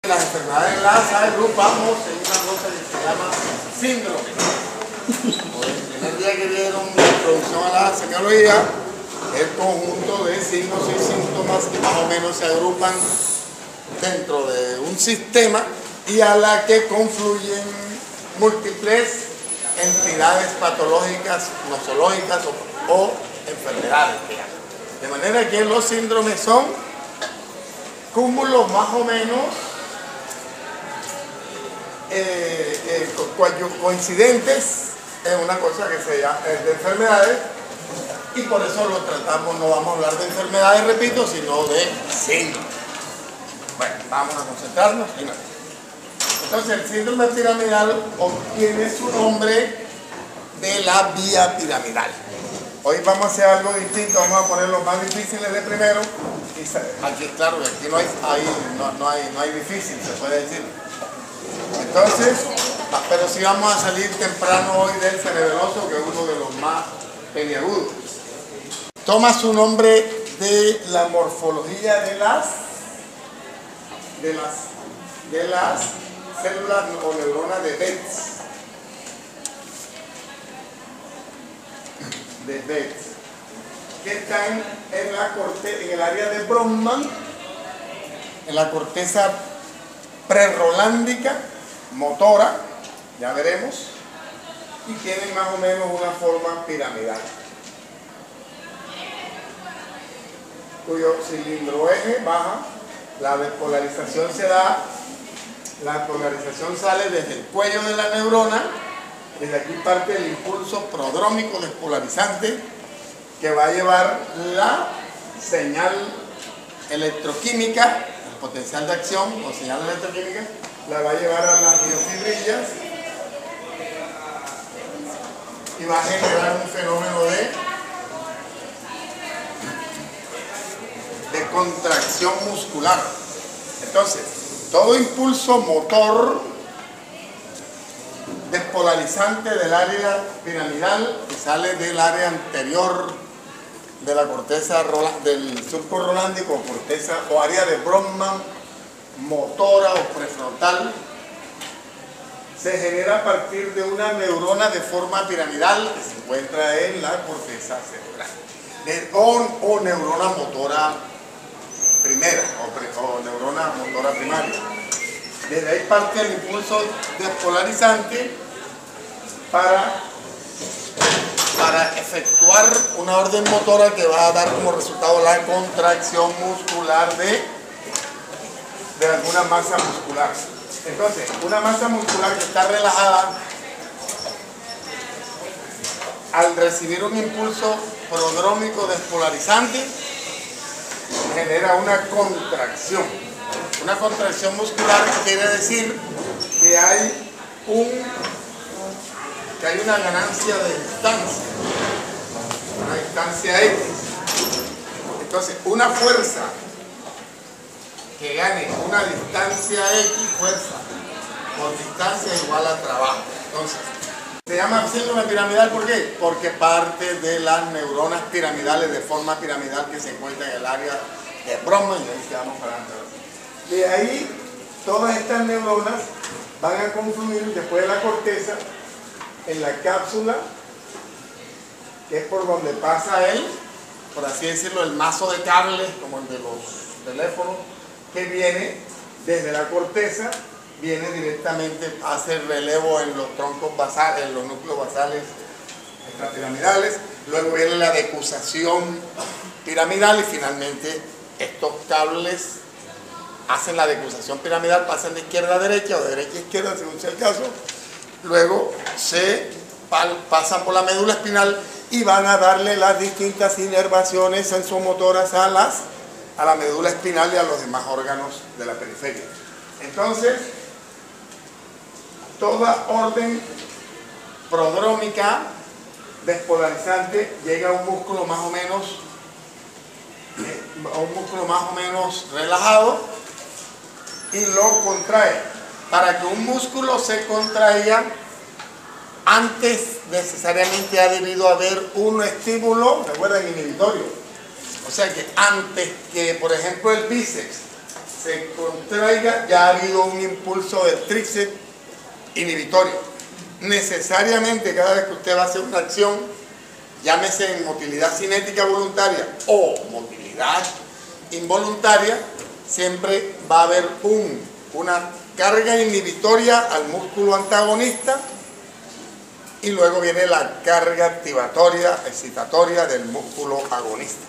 Las enfermedades las agrupamos en una cosa que se llama síndrome. El primer día que dieron la introducción a la semiología, el conjunto de signos y síntomas que más o menos se agrupan dentro de un sistema y a la que confluyen múltiples entidades patológicas, nosológicas o enfermedades. De manera que los síndromes son cúmulos más o menos coincidentes en una cosa que se llama de enfermedades, y por eso lo tratamos, no vamos a hablar de enfermedades, repito, sino de síndromes. Bueno, vamos a concentrarnos en esto. Entonces, el síndrome piramidal obtiene su nombre de la vía piramidal. Hoy vamos a hacer algo distinto, vamos a poner los más difíciles de primero. Y aquí, claro, aquí no hay difícil, se puede decir. Entonces, pero sí vamos a salir temprano hoy del cerebeloso, que es uno de los más peliagudos. Toma su nombre de la morfología de las células o neuronas de Betz, que están en el área de Brodmann, en la corteza prerolándica, motora, ya veremos, y tienen más o menos una forma piramidal, cuyo cilindro eje baja. La despolarización se da, la polarización sale desde el cuello de la neurona. Desde aquí parte el impulso prodrómico despolarizante que va a llevar la señal electroquímica, el potencial de acción o señal electroquímica, la va a llevar a las miofibrillas y va a generar un fenómeno de contracción muscular. Entonces, todo impulso motor despolarizante del área piramidal que sale del área anterior de la corteza del surco rolándico o corteza o área de Brodmann motora o prefrontal, se genera a partir de una neurona de forma piramidal que se encuentra en la corteza cerebral o neurona motora primera o neurona motora primaria. Desde ahí parte el impulso despolarizante para efectuar una orden motora que va a dar como resultado la contracción muscular de alguna masa muscular. Entonces, una masa muscular que está relajada, al recibir un impulso prodrómico despolarizante, genera una contracción. Una contracción muscular quiere decir que hay una ganancia de distancia, una distancia X. Entonces, una fuerza que gane una distancia X, fuerza por distancia igual a trabajo. Entonces, se llama síndrome piramidal, ¿por qué? Porque parte de las neuronas piramidales de forma piramidal que se encuentran en el área de Brodmann, y ahí quedamos para atrás. De ahí, todas estas neuronas van a confluir después de la corteza en la cápsula, que es por donde pasa por así decirlo, el mazo de cables, como el de los teléfonos, que viene desde la corteza, viene directamente a hacer relevo en los troncos basales, en los núcleos basales extrapiramidales, luego viene la decusación piramidal y finalmente estos cables hacen la decusación piramidal, pasan de izquierda a derecha o de derecha a izquierda, según sea el caso, luego se pasan por la médula espinal y van a darle las distintas inervaciones sensomotoras a la médula espinal y a los demás órganos de la periferia. Entonces, toda orden prodrómica despolarizante llega a un músculo más o menos relajado y lo contrae. Para que un músculo se contraiga, antes necesariamente ha debido haber un estímulo, ¿recuerdan? Inhibitorio. O sea que antes que, por ejemplo, el bíceps se contraiga, ya ha habido un impulso del tríceps inhibitorio. Necesariamente cada vez que usted va a hacer una acción, llámese en motilidad cinética voluntaria o motilidad involuntaria, siempre va a haber una carga inhibitoria al músculo antagonista y luego viene la carga activatoria, excitatoria del músculo agonista.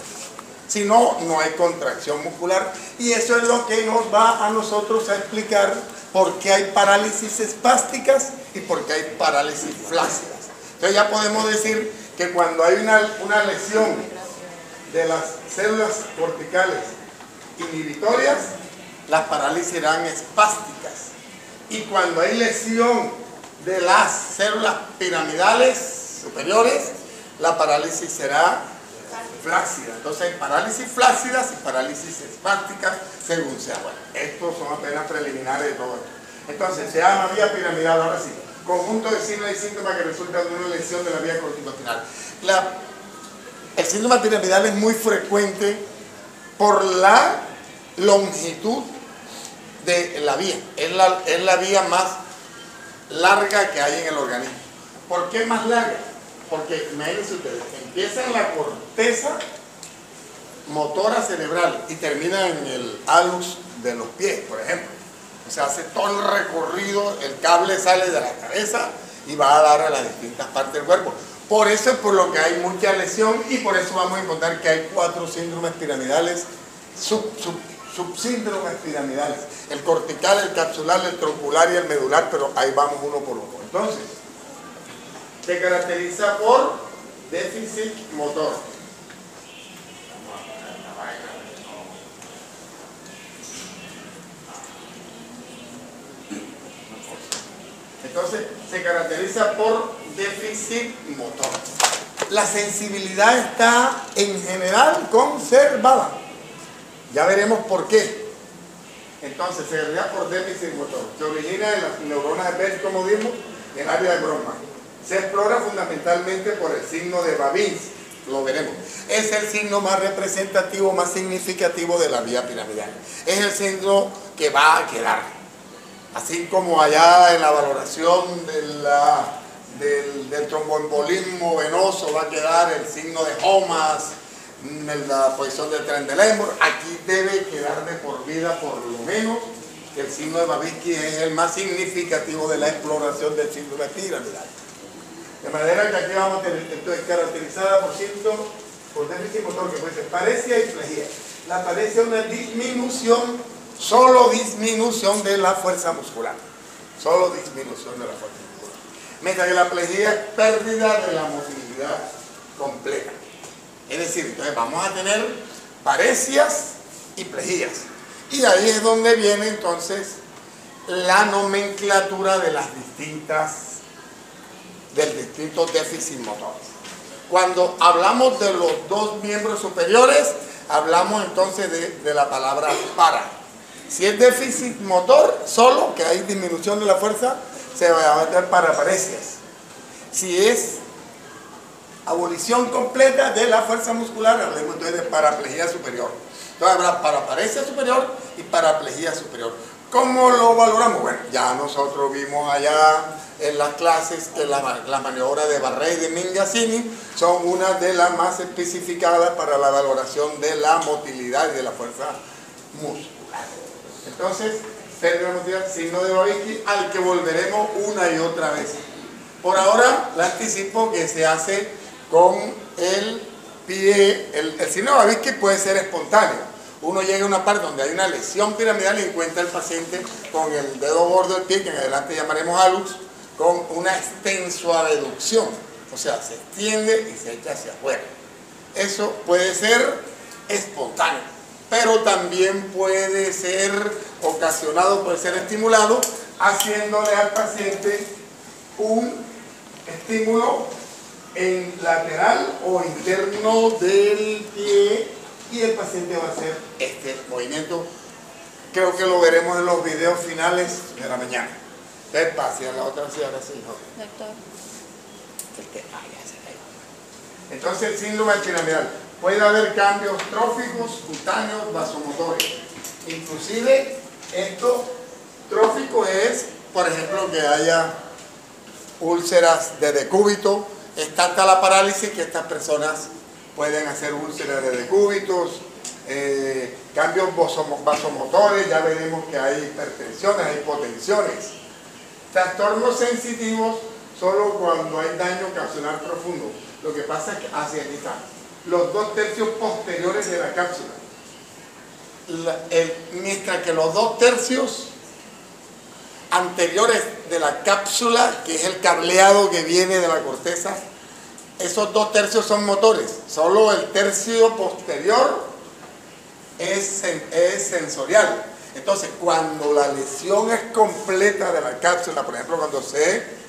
Si no, no hay contracción muscular, y eso es lo que nos va a nosotros a explicar por qué hay parálisis espásticas y por qué hay parálisis flácidas. Entonces ya podemos decir que cuando hay una lesión de las células corticales inhibitorias, las parálisis serán espásticas, y cuando hay lesión de las células piramidales superiores, la parálisis será flácida. Entonces hay parálisis flácidas y parálisis espásticas según sea. Bueno, estos son apenas preliminares de todo esto. Entonces se llama vía piramidal, ahora sí, conjunto de signos y síntomas que resultan de una lesión de la vía corticospinal. El síndrome piramidal es muy frecuente por la longitud de la vía. Es la vía más larga que hay en el organismo. ¿Por qué más larga? Porque, imagínense ustedes, empieza en la corteza motora cerebral y termina en el hallux de los pies, por ejemplo. O sea, hace todo el recorrido, el cable sale de la cabeza y va a dar a las distintas partes del cuerpo. Por eso es por lo que hay mucha lesión, y por eso vamos a encontrar que hay 4 síndromes piramidales, subsíndromes piramidales: el cortical, el capsular, el troncular y el medular, pero ahí vamos uno por uno. Entonces, se caracteriza por déficit motor. Entonces, se caracteriza por déficit motor. La sensibilidad está en general conservada. Ya veremos por qué. Entonces, se caracteriza por déficit motor. Se origina en las neuronas de Bell, como vimos, en el área de Brodmann. Se explora fundamentalmente por el signo de Babinski, lo veremos. Es el signo más representativo, más significativo de la vía piramidal. Es el signo que va a quedar. Así como allá en la valoración del tromboembolismo venoso va a quedar el signo de Homas, en la posición del Trendelenburg, aquí debe quedar de por vida por lo menos que el signo de Babinski es el más significativo de la exploración del síndrome piramidal. De manera que aquí vamos a tener, entonces, caracterizada por déficit motor, que puede ser paresia y plejía. La paresia es una disminución, solo disminución de la fuerza muscular. Solo disminución de la fuerza muscular. Mientras que la plejía es pérdida de la movilidad completa. Es decir, entonces vamos a tener paresias y plejías. Y ahí es donde viene entonces la nomenclatura de las del distinto déficit motor. Cuando hablamos de los 2 miembros superiores, hablamos entonces de la palabra para. Si es déficit motor, solo que hay disminución de la fuerza, se va a meter para paresias. Si es abolición completa de la fuerza muscular, hablemos entonces de paraplejía superior. Entonces habrá paraparesia superior y paraplejía superior. ¿Cómo lo valoramos? Bueno, ya nosotros vimos allá en las clases que la maniobra de Barré y de Mingasini son una de las más especificadas para la valoración de la motilidad y de la fuerza muscular. Entonces, pérdida de motilidad, signo de Babinski, al que volveremos una y otra vez. Por ahora, le anticipo que se hace con el pie. El signo de Babinski puede ser espontáneo. Uno llega a una parte donde hay una lesión piramidal y encuentra al paciente con el dedo gordo del pie, que en adelante llamaremos hallux, con una extensoadeducción, o sea, se extiende y se echa hacia afuera. Eso puede ser espontáneo, pero también puede ser ocasionado, puede ser estimulado, haciéndole al paciente un estímulo en lateral o interno del pie, y el paciente va a hacer este movimiento. Creo que lo veremos en los videos finales de la mañana. Hacia la otra, sí, ahora sí, doctor. Entonces, el síndrome piramidal. Puede haber cambios tróficos, cutáneos, vasomotores. Inclusive esto trófico es, por ejemplo, que haya úlceras de decúbito. Es tanta la parálisis que estas personas pueden hacer úlceras de decúbitos, cambios vasomotores, ya veremos que hay hipertensiones, hay hipotensiones. Trastornos sensitivos solo cuando hay daño capsular profundo. Lo que pasa es que hacia aquí están los 2/3 posteriores de la cápsula. Mientras que los 2/3 anteriores de la cápsula, que es el cableado que viene de la corteza, esos 2/3 son motores. Solo el tercio posterior es sensorial. Entonces, cuando la lesión es completa de la cápsula, por ejemplo, cuando se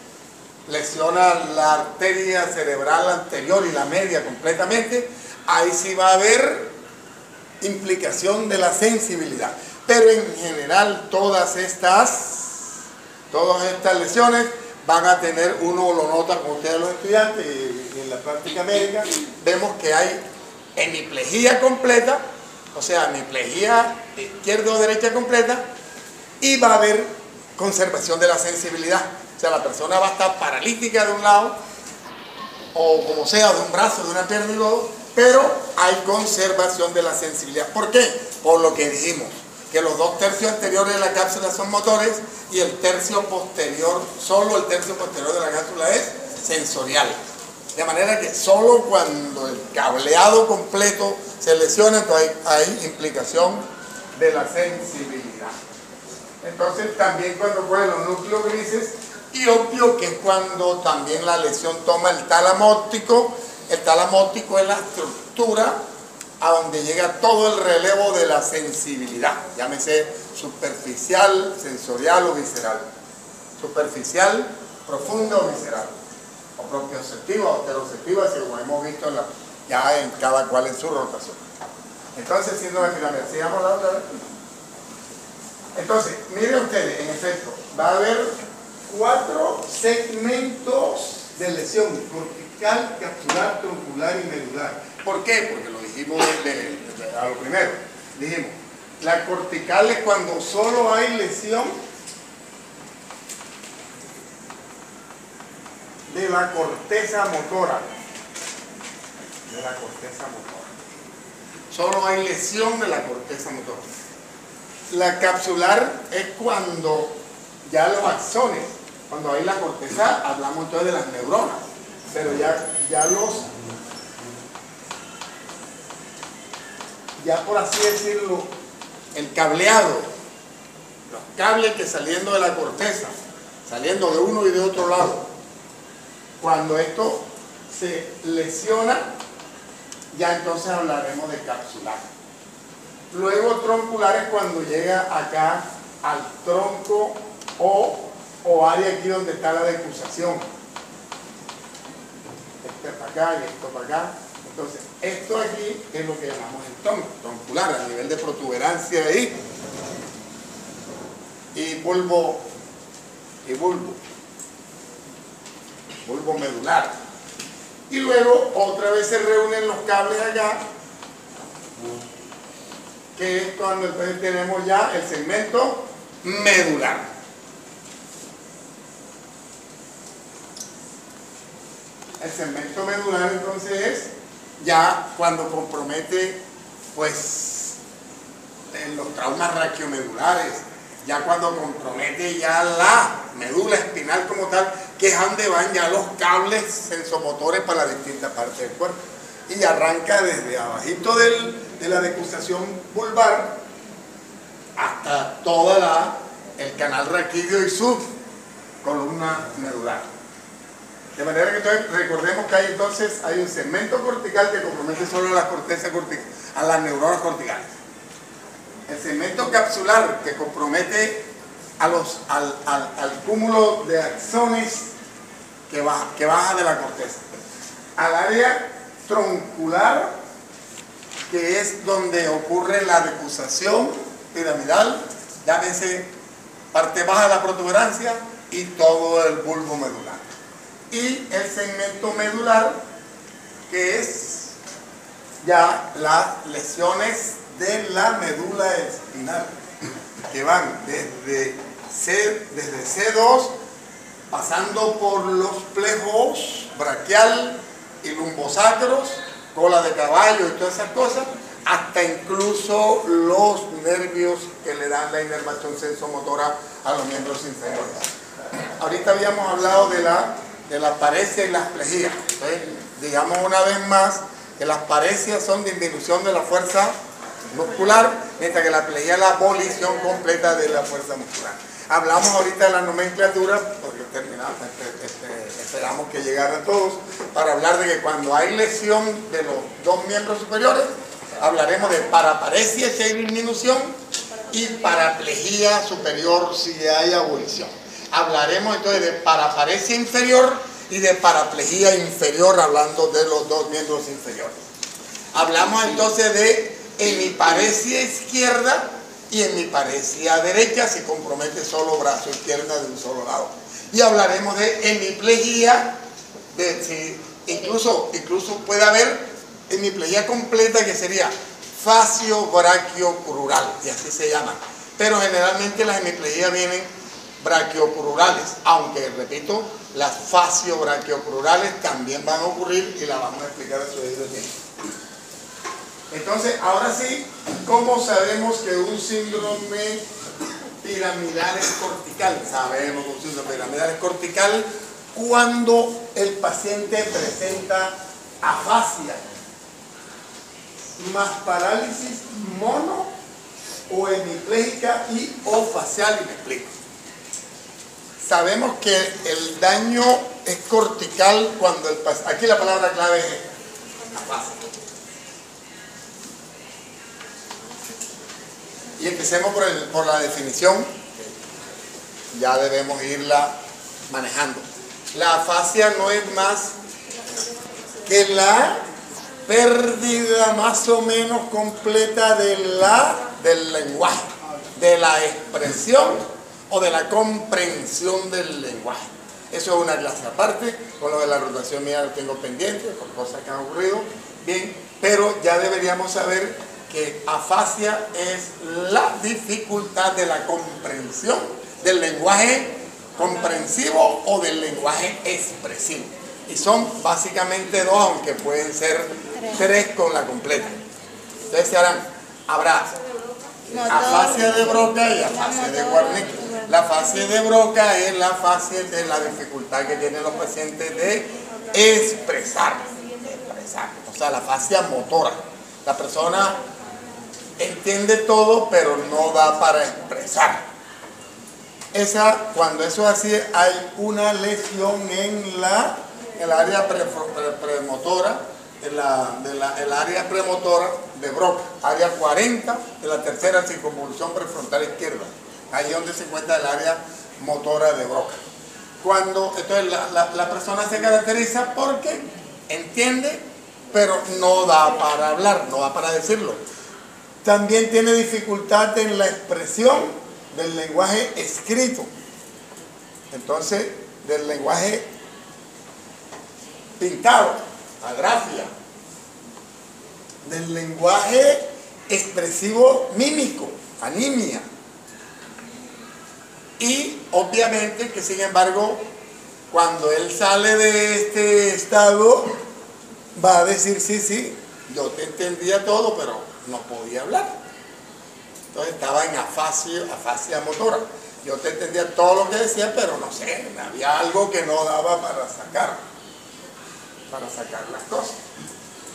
lesiona la arteria cerebral anterior y la media completamente, ahí sí va a haber implicación de la sensibilidad. Pero en general todas estas lesiones van a tener, uno lo nota con ustedes los estudiantes y en la práctica médica, vemos que hay hemiplegia completa, o sea, hemiplegia izquierda o derecha completa, y va a haber conservación de la sensibilidad. O sea, la persona va a estar paralítica de un lado, o como sea, de un brazo, de una pierna y todo, pero hay conservación de la sensibilidad. ¿Por qué? Por lo que dijimos, que los 2/3 anteriores de la cápsula son motores y el tercio posterior, solo el tercio posterior de la cápsula es sensorial. De manera que solo cuando el cableado completo se lesiona, entonces hay implicación de la sensibilidad. Entonces también cuando ponen los núcleos grises, y obvio que es cuando también la lesión toma el tálamo óptico. El tálamo óptico es la estructura a donde llega todo el relevo de la sensibilidad, llámese superficial, sensorial o visceral. Superficial, profunda o visceral, o propioceptiva o heteroceptiva, según hemos visto ya en cada cual en su rotación. Entonces, síndrome de Filamer, sigamos la otra vez. Entonces, miren ustedes, en efecto, va a haber 4 segmentos de lesión: cortical, capsular, troncular y medular. ¿Por qué? Porque lo dijimos a lo primero. Dijimos, la cortical es cuando solo hay lesión de la corteza motora. De la corteza motora. Solo hay lesión de la corteza motora. La capsular es cuando ya los axones, cuando hay la corteza, hablamos entonces de las neuronas, pero ya por así decirlo, el cableado, los cables que saliendo de la corteza, saliendo de uno y de otro lado, cuando esto se lesiona, ya entonces hablaremos de capsular. Luego troncular es cuando llega acá al tronco o área aquí donde está la decusación. Este para acá y esto para acá. Entonces, esto aquí es lo que llamamos el troncular, a nivel de protuberancia ahí. Y bulbo medular. Y luego otra vez se reúnen los cables acá, que es cuando entonces tenemos ya el segmento medular. El segmento medular entonces es ya cuando compromete pues en los traumas raquiomedulares, ya cuando compromete ya la médula espinal como tal, que es donde van ya los cables sensomotores para las distintas partes del cuerpo, y arranca desde abajito de la decusación vulvar hasta toda el canal raquídeo y su columna medular. De manera que entonces recordemos que hay un segmento cortical que compromete solo a la corteza cortical, a las neuronas corticales. El segmento capsular que compromete al cúmulo de axones que baja de la corteza. Al área troncular, que es donde ocurre la decusación piramidal, llámese parte baja de la protuberancia y todo el bulbo medular. Y el segmento medular, que es ya las lesiones de la médula espinal, que van desde C2, pasando por los plejos braquial y lumbosacros, cola de caballo y todas esas cosas, hasta incluso los nervios que le dan la inervación sensomotora a los miembros inferiores. Ahorita habíamos hablado de la paresia y las plejías. Entonces, digamos una vez más que las paresias son disminución de la fuerza muscular, mientras que la plejía es la abolición completa de la fuerza muscular. Hablamos ahorita de la nomenclatura, porque terminamos, esperamos que llegaran todos, para hablar de que cuando hay lesión de los dos miembros superiores, hablaremos de paraparesia si hay disminución y paraplejía superior si hay abolición. Hablaremos entonces de paraparesia inferior y de paraplejía inferior, hablando de los dos miembros inferiores. Hablamos entonces de hemiparesia izquierda y hemiparesia derecha si compromete solo brazo izquierdo de un solo lado. Y hablaremos de hemiplejía, incluso puede haber hemiplejía completa, que sería facio-brachiocrural, y así se llama. Pero generalmente las hemiplejías vienen brachiocrurales, aunque, repito, las facio-brachiocrurales también van a ocurrir y las vamos a explicar a su debido tiempo. Entonces, ahora sí, ¿cómo sabemos que un síndrome piramidal es cortical? Sabemos que un síndrome piramidal es cortical cuando el paciente presenta afasia, más parálisis mono o hemipléjica y o facial, y me explico. Sabemos que el daño es cortical cuando el paciente, aquí la palabra clave es afasia. Y empecemos por la definición, ya debemos irla manejando. La afasia no es más que la pérdida más o menos completa del lenguaje, de la expresión o de la comprensión del lenguaje. Eso es una clase aparte. Con lo de la rotación mía lo tengo pendiente por cosas que han ocurrido. Bien, pero ya deberíamos saber que afasia es la dificultad de la comprensión del lenguaje comprensivo o del lenguaje expresivo. Y son básicamente dos, aunque pueden ser tres con la completa. Entonces se habrá afasia de Broca y afasia de Wernicke. La afasia de Broca es la afasia de la dificultad que tienen los pacientes de expresar. O sea, la afasia motora. La persona entiende todo, pero no da para expresar. Cuando eso es así, hay una lesión en el área premotora, el área premotora de Broca, área 40 de la tercera circunvolución prefrontal izquierda. Ahí es donde se encuentra el área motora de Broca. Entonces la persona se caracteriza porque entiende, pero no da para hablar, no da para decirlo. También tiene dificultad en la expresión del lenguaje escrito. Entonces, del lenguaje pintado, agrafia, del lenguaje expresivo mímico, animia. Y obviamente que, sin embargo, cuando él sale de este estado, va a decir, sí, yo te entendía todo, pero no podía hablar. Entonces estaba en afasia motora. Yo te entendía todo lo que decía, pero no sé, había algo que no daba para sacar las cosas.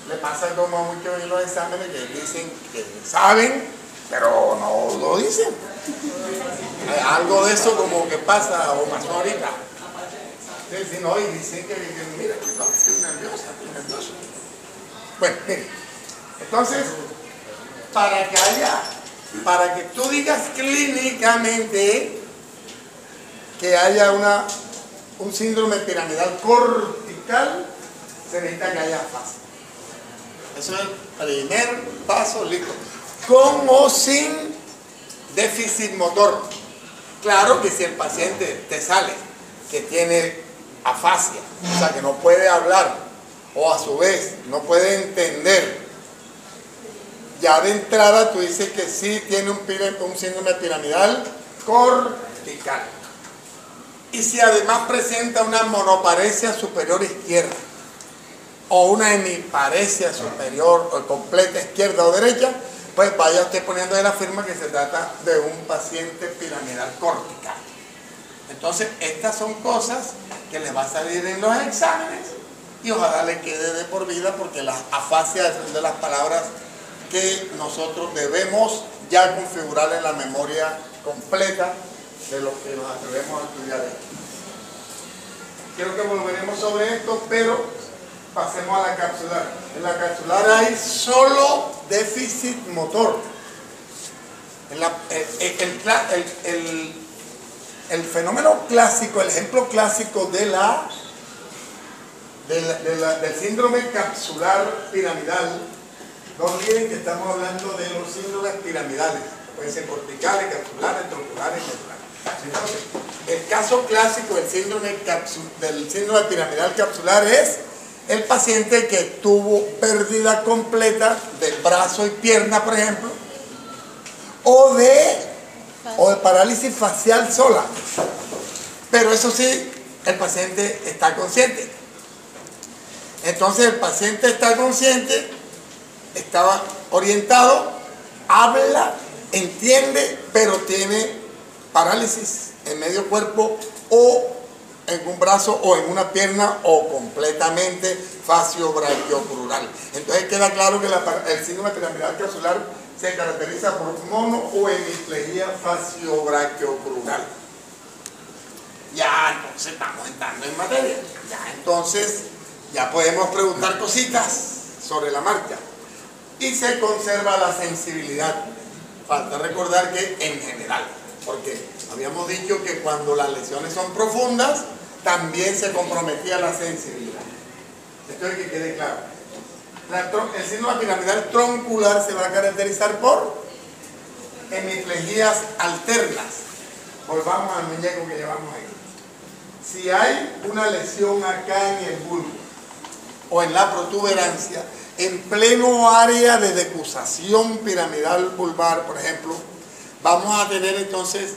Le pasa como mucho en los exámenes que dicen que saben, pero no lo dicen. Hay algo de eso como que pasa o pasó ahorita. Entonces, no, y dicen que mira, no, estoy nervioso. Bueno, miren, entonces, para que tú digas clínicamente que haya un síndrome piramidal cortical, se necesita que haya afasia. Eso es el primer paso, listo. Con o sin déficit motor. Claro que si el paciente te sale que tiene afasia, o sea que no puede hablar, o a su vez no puede entender, ya de entrada tú dices que sí tiene un síndrome piramidal cortical. Y si además presenta una monoparesia superior izquierda o una hemiparesia superior o completa izquierda o derecha, pues vaya usted poniendo de la firma que se trata de un paciente piramidal cortical. Entonces, estas son cosas que les va a salir en los exámenes y ojalá le quede de por vida, porque la afasia es de las palabras que nosotros debemos ya configurar en la memoria completa de lo que nos atrevemos a estudiar esto. Quiero que volveremos sobre esto, pero pasemos a la capsular. En la capsular hay solo déficit motor. El fenómeno clásico, el ejemplo clásico del síndrome capsular piramidal, no olviden que estamos hablando de los síndromes piramidales, pueden ser corticales, capsulares, tronculares, medulares. Entonces, el caso clásico del síndrome piramidal capsular es el paciente que tuvo pérdida completa del brazo y pierna, por ejemplo, o de parálisis facial sola. Pero eso sí, el paciente está consciente. Entonces el paciente está consciente, estaba orientado, habla, entiende, pero tiene parálisis en medio cuerpo o en un brazo o en una pierna o completamente facio-brachiocrural. Entonces queda claro que el síndrome piramidal capsular se caracteriza por mono o hemiplegia facio-brachiocrural. Ya entonces estamos entrando en materia. Ya podemos preguntar cositas sobre la marcha. Y se conserva la sensibilidad. Falta recordar que en general, porque habíamos dicho que cuando las lesiones son profundas, también se comprometía la sensibilidad. Esto es que quede claro. El síndrome piramidal troncular se va a caracterizar por hemiplegias alternas. Volvamos al muñeco que llevamos ahí. Si hay una lesión acá en el bulbo o en la protuberancia, en pleno área de decusación piramidal vulvar, por ejemplo, vamos a tener entonces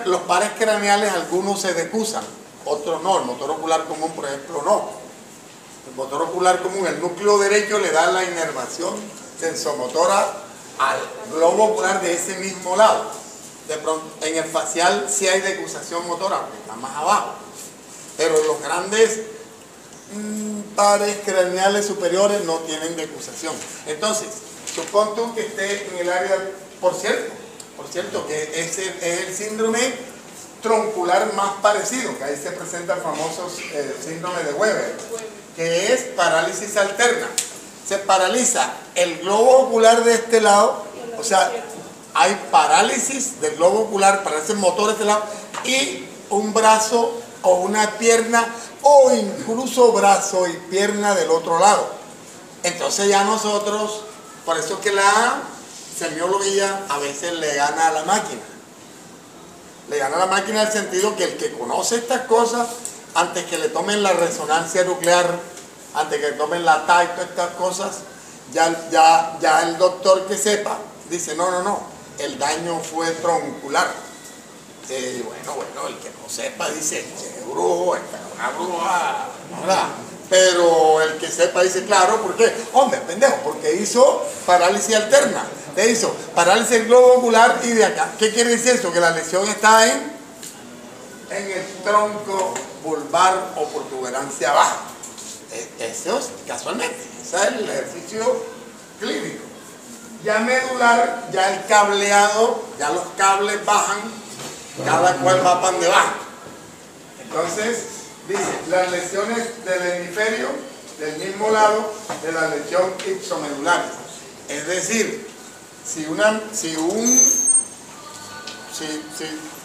los pares craneales, algunos se decusan, otros no. El motor ocular común, por ejemplo, no. El motor ocular común, el núcleo derecho le da la inervación sensomotora al globo ocular de ese mismo lado. De pronto, en el facial sí hay decusación motora, porque está más abajo. Pero los grandes pares craneales superiores no tienen decusación. Entonces, supón tú que esté en el área, por cierto, que ese es el síndrome troncular más parecido, que ahí se presenta el famoso síndrome de Weber, que es parálisis alterna. Se paraliza el globo ocular de este lado, o sea, hay parálisis del globo ocular, parálisis motor de este lado, y un brazo o una pierna, o incluso brazo y pierna del otro lado. Entonces ya nosotros, por eso es que la semiología a veces le gana a la máquina. Le gana a la máquina en el sentido que el que conoce estas cosas, antes que le tomen la resonancia nuclear, antes que le tomen la TAC, todas estas cosas, ya el doctor que sepa, dice, no, el daño fue troncular. Bueno, el que no sepa dice, che, brujo, esta es una bruja, ¿verdad? Pero el que sepa dice, claro, ¿por qué? Hombre, pendejo, porque hizo parálisis alterna. Le hizo parálisis del globo ocular y de acá. ¿Qué quiere decir eso? Que la lesión está en el tronco vulvar o protuberancia baja. Eso es casualmente, ese es el ejercicio clínico. Ya medular, ya el cableado, ya los cables bajan, cada cual va para donde va. Entonces, dice, las lesiones del hemisferio, del mismo lado de la lesión ipsomedular. Es decir, si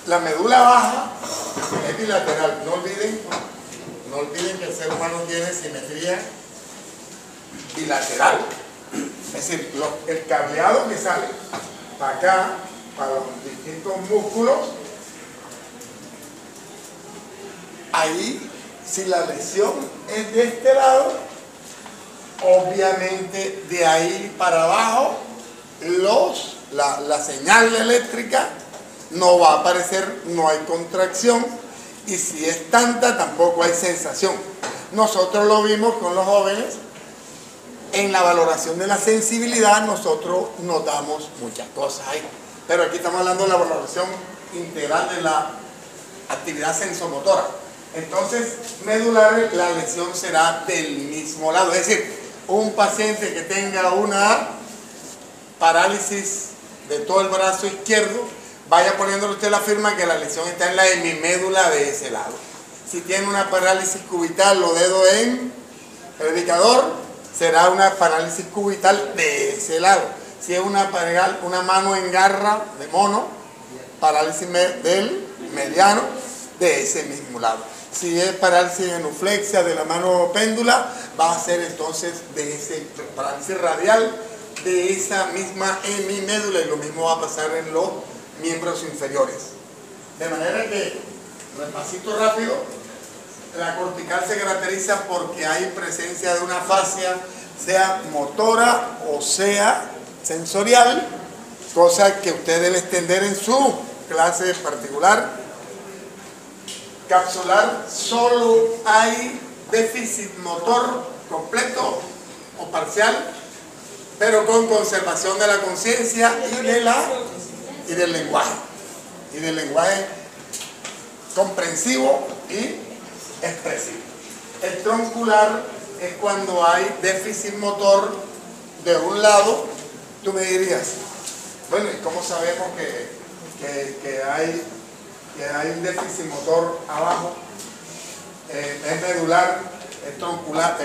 la medula baja es bilateral, no olviden que el ser humano tiene simetría bilateral. Es decir, el cableado que sale para acá, para los distintos músculos, ahí, si la lesión es de este lado, obviamente de ahí para abajo la señal eléctrica no va a aparecer, no hay contracción, y si es tanta tampoco hay sensación. Nosotros lo vimos con los jóvenes. En la valoración de la sensibilidad nosotros notamos muchas cosas ahí, pero aquí estamos hablando de la valoración integral de la actividad sensomotora. Entonces, medulares, la lesión será del mismo lado, es decir, un paciente que tenga una parálisis de todo el brazo izquierdo, vaya poniéndole usted la firma que la lesión está en la hemimédula de ese lado. Si tiene una parálisis cubital o dedo en el indicador, será una parálisis cubital de ese lado. Si es una mano en garra de mono, parálisis del mediano, de ese mismo lado. Si es parálisis genuflexia de la mano péndula, va a ser entonces de ese parálisis radial de esa misma hemimédula, y lo mismo va a pasar en los miembros inferiores. De manera que, repasito rápido, la cortical se caracteriza porque hay presencia de una fascia, sea motora o sea sensorial, cosa que usted debe extender en su clase particular. Capsular, solo hay déficit motor completo o parcial, pero con conservación de la conciencia y del lenguaje comprensivo y expresivo. El troncular es cuando hay déficit motor de un lado. Tú me dirías, bueno, ¿y cómo sabemos que hay déficit motor abajo? Es medular, es troncular,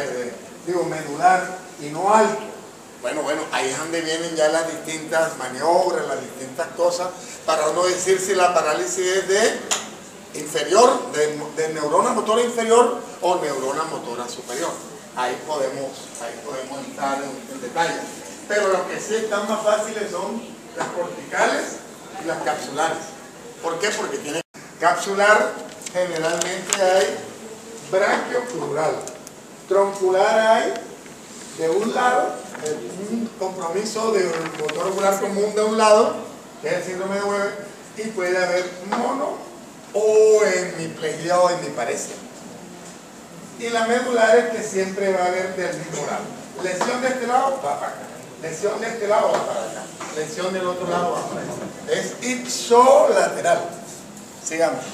medular y no alto. Bueno, ahí es donde vienen ya las distintas maniobras, las distintas cosas, para uno decir si la parálisis es de inferior, de neurona motora inferior o neurona motora superior. Ahí podemos entrar en detalle. Pero los que sí están más fáciles son las corticales y las capsulares. ¿Por qué? Porque tienen capsular, generalmente hay branquioplural. Troncular hay de un lado, un compromiso del motor ocular común de un lado, que es el síndrome de Weber, y puede haber mono o hemiplegia o hemiparesia. Y la medular es que siempre va a haber del mismo lado. Lesión de este lado va para acá, lesión de este lado va para acá, lesión del otro lado va para acá. Es ipsolateral. Sigamos.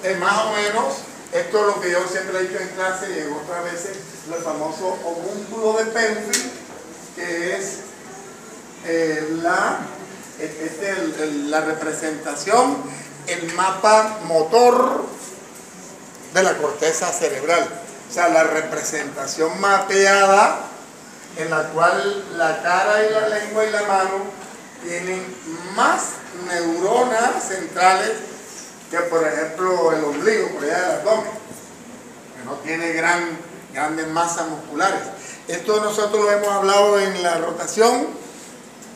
Es más o menos, esto es lo que yo siempre he dicho en clase y en otras veces, el famoso homúnculo de Penfield, que es la representación, el mapa motor de la corteza cerebral. O sea, la representación mapeada en la cual la cara y la lengua y la mano tienen más neuronas centrales que, por ejemplo, el ombligo, por allá del abdomen, que no tiene grandes masas musculares. Esto nosotros lo hemos hablado en la rotación,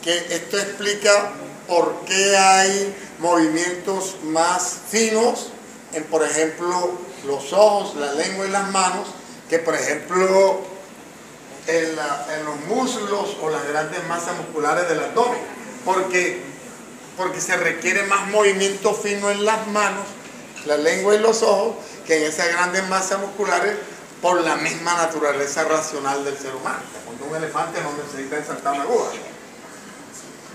que esto explica por qué hay movimientos más finos en, por ejemplo, los ojos, la lengua y las manos, que por ejemplo en los muslos o las grandes masas musculares del abdomen, porque se requiere más movimiento fino en las manos, la lengua y los ojos que en esas grandes masas musculares, por la misma naturaleza racional del ser humano. Cuando un elefante no necesita ensartar una aguja.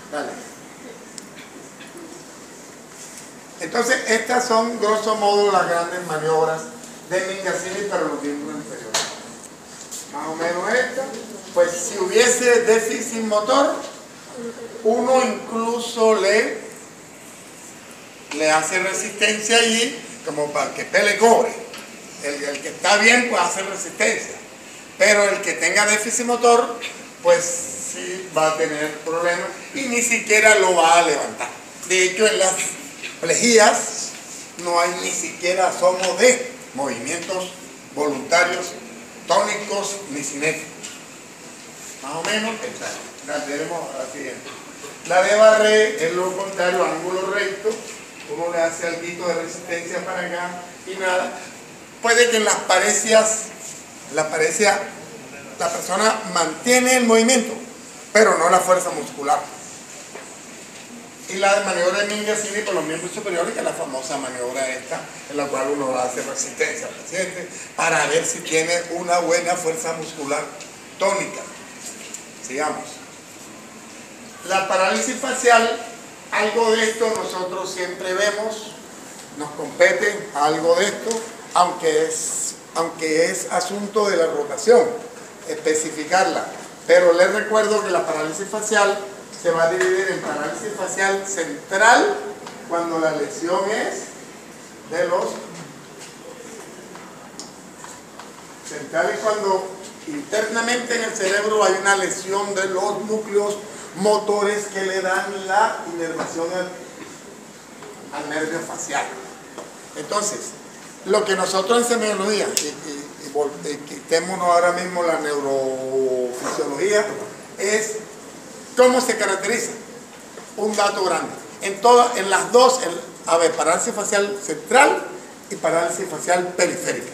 Dale. Entonces, estas son, grosso modo, las grandes maniobras de Mingazzini para los miembros inferiores. Más o menos esta. Pues si hubiese déficit motor, uno incluso le hace resistencia allí, como para que pele cobre. El que está bien, pues hace resistencia. Pero el que tenga déficit motor, pues sí va a tener problemas y ni siquiera lo va a levantar. De hecho, en las plejías no hay ni siquiera asomo de movimientos voluntarios, tónicos ni cinéticos. Más o menos, la veremos a la siguiente. La de Barré es lo contrario, ángulo recto. Uno le hace algo de resistencia para acá y nada. Puede que en la paresia la persona mantiene el movimiento, pero no la fuerza muscular. Y la maniobra de Minghasini por los miembros superiores, que es la famosa maniobra esta, en la cual uno hace resistencia al paciente para ver si tiene una buena fuerza muscular tónica. Sigamos. La parálisis facial, algo de esto nosotros siempre vemos, nos compete algo de esto, aunque es asunto de la rotación, especificarla. Pero les recuerdo que la parálisis facial se va a dividir en parálisis facial central, cuando la lesión es de los centrales, cuando internamente en el cerebro hay una lesión de los núcleos motores que le dan la inervación al nervio facial. Entonces, lo que nosotros en semiología, y quitémonos ahora mismo la neurofisiología, es cómo se caracteriza. Un dato grande. En las dos, parálisis facial central y parálisis facial periférica.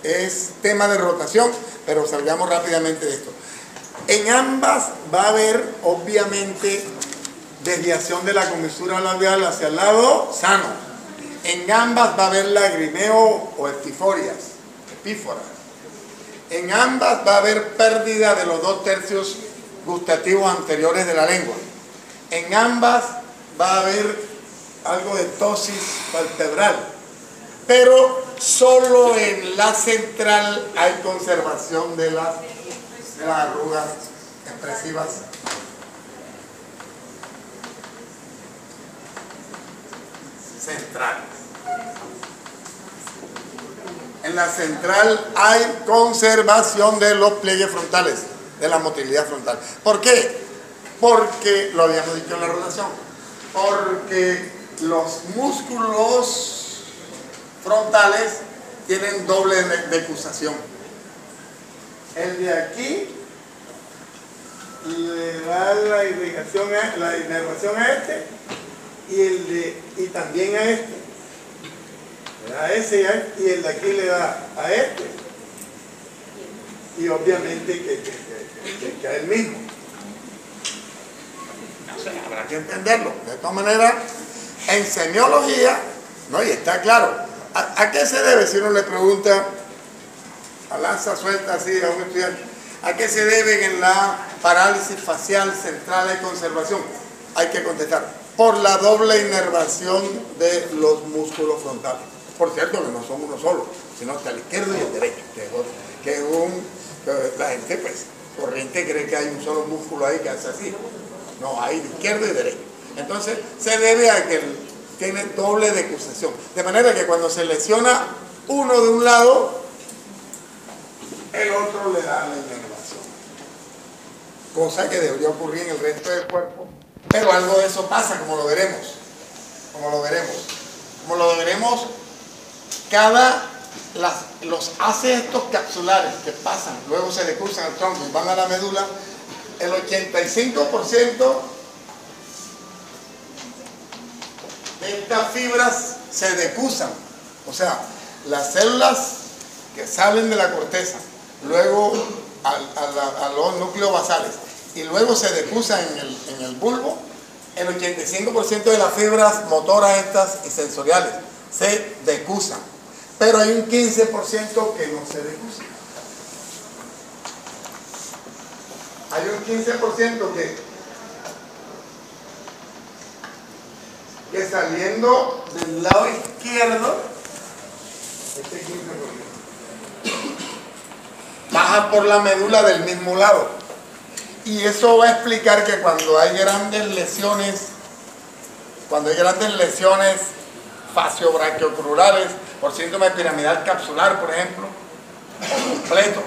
Es tema de rotación, pero salgamos rápidamente de esto. En ambas va a haber, obviamente, desviación de la comisura labial hacia el lado sano. En ambas va a haber lagrimeo o epíforas. En ambas va a haber pérdida de los 2/3 gustativos anteriores de la lengua. En ambas va a haber algo de ptosis palpebral, pero solo en la central hay conservación de las arrugas expresivas. Centrales. En la central hay conservación de los pliegues frontales, de la motilidad frontal. ¿Por qué? Porque, lo habíamos dicho en la rotación, porque los músculos frontales tienen doble decusación. El de aquí le da la inervación a este y también a este. Le da a ese y a este, y el de aquí le da a este. Y obviamente que a él mismo. O sea, habrá que entenderlo. De todas maneras, en semiología, ¿no? Y está claro. ¿A qué se debe? Si uno le pregunta a lanza suelta así a un estudiante, ¿a qué se debe en la parálisis facial central de conservación? Hay que contestar, por la doble inervación de los músculos frontales. Por cierto, que no son uno solo, sino que al izquierdo y el derecho, que la gente pues corriente cree que hay un solo músculo ahí que hace así. No, hay de izquierdo y derecho. Entonces, se debe a que tiene doble decusación. De manera que cuando se lesiona uno de un lado, el otro le da la inervación. Cosa que debería ocurrir en el resto del cuerpo. Pero algo de eso pasa, como lo veremos. Como lo veremos, los haces estos capsulares que pasan, luego se decusan al tronco y van a la médula, el 85% de estas fibras se decusan. O sea, las células que salen de la corteza, luego a los núcleos basales, y luego se decusan en el bulbo, el 85% de las fibras motoras estas y sensoriales se decusan. Pero hay un 15% que no se decusa. Hay un 15% que saliendo del lado izquierdo, este 15%, baja por la médula del mismo lado. Y eso va a explicar que cuando hay grandes lesiones faciobranquiocrurales, por síndrome piramidal capsular, por ejemplo, o completo,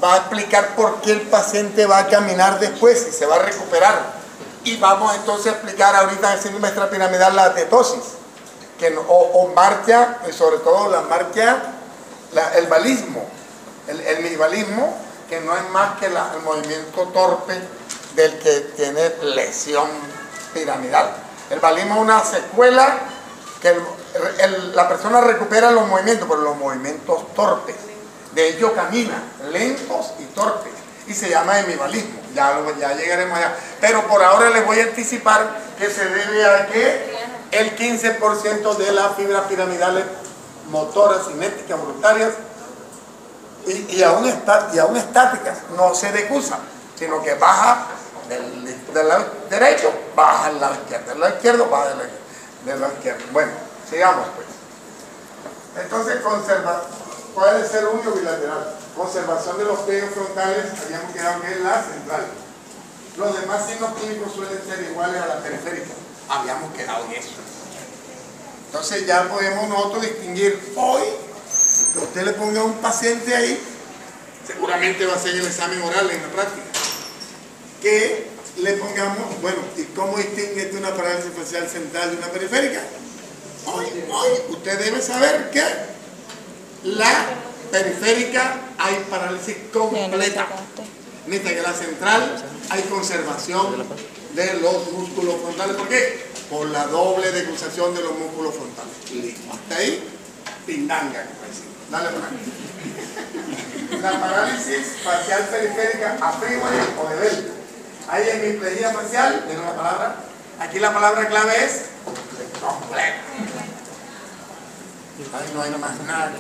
va a explicar por qué el paciente va a caminar después y se va a recuperar. Y vamos entonces a explicar ahorita en el síndrome extrapiramidal la tetosis, o marcha, sobre todo el balismo, el minimalismo, que no es más que el movimiento torpe del que tiene lesión piramidal. El balismo es una secuela que la persona recupera los movimientos, pero los movimientos torpes. De hecho, camina lentos y torpes y se llama hemibalismo. Ya llegaremos allá. Pero por ahora les voy a anticipar que se debe a que el 15% de las fibras piramidales motoras, cinéticas, voluntarias y aún estáticas no se decusan, sino que baja del lado derecho, baja al lado izquierdo, del lado izquierdo, baja del lado izquierdo. Bueno, sigamos pues. Entonces, puede ser único o bilateral. Conservación de los pliegues frontales, habíamos quedado que es la central. Los demás signos clínicos suelen ser iguales a la periférica. Habíamos quedado en eso. Entonces ya podemos nosotros distinguir hoy, que usted le ponga a un paciente ahí, seguramente va a ser el examen oral en la práctica, que le pongamos, bueno, ¿y cómo distingue de una parálisis facial central de una periférica? Hoy usted debe saber que la periférica hay parálisis completa, mientras que la central hay conservación de los músculos frontales. ¿Por qué? Por la doble decusación de los músculos frontales. Listo. Hasta ahí, pindanga, como decimos. Dale por aquí. La parálisis facial periférica a Friboli o de Bell. Hay hemiplegia facial, ¿vieron la palabra? Aquí la palabra clave es completa. Ahí no hay más nada.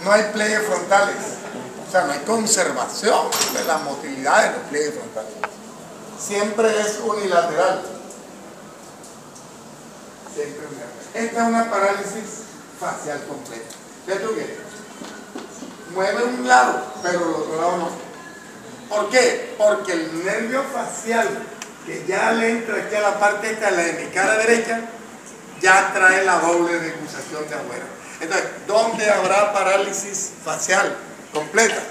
No hay pliegues frontales. O sea, no hay conservación de la motilidad de los pliegues frontales. Siempre es unilateral. Siempre unilateral. Esta es una parálisis facial completa. ¿Qué tú quieres? Mueve un lado, pero el otro lado no. ¿Por qué? Porque el nervio facial que ya le entra aquí a la parte esta de la de mi cara derecha, ya trae la doble decusación de afuera. Entonces, ¿dónde habrá parálisis facial completa?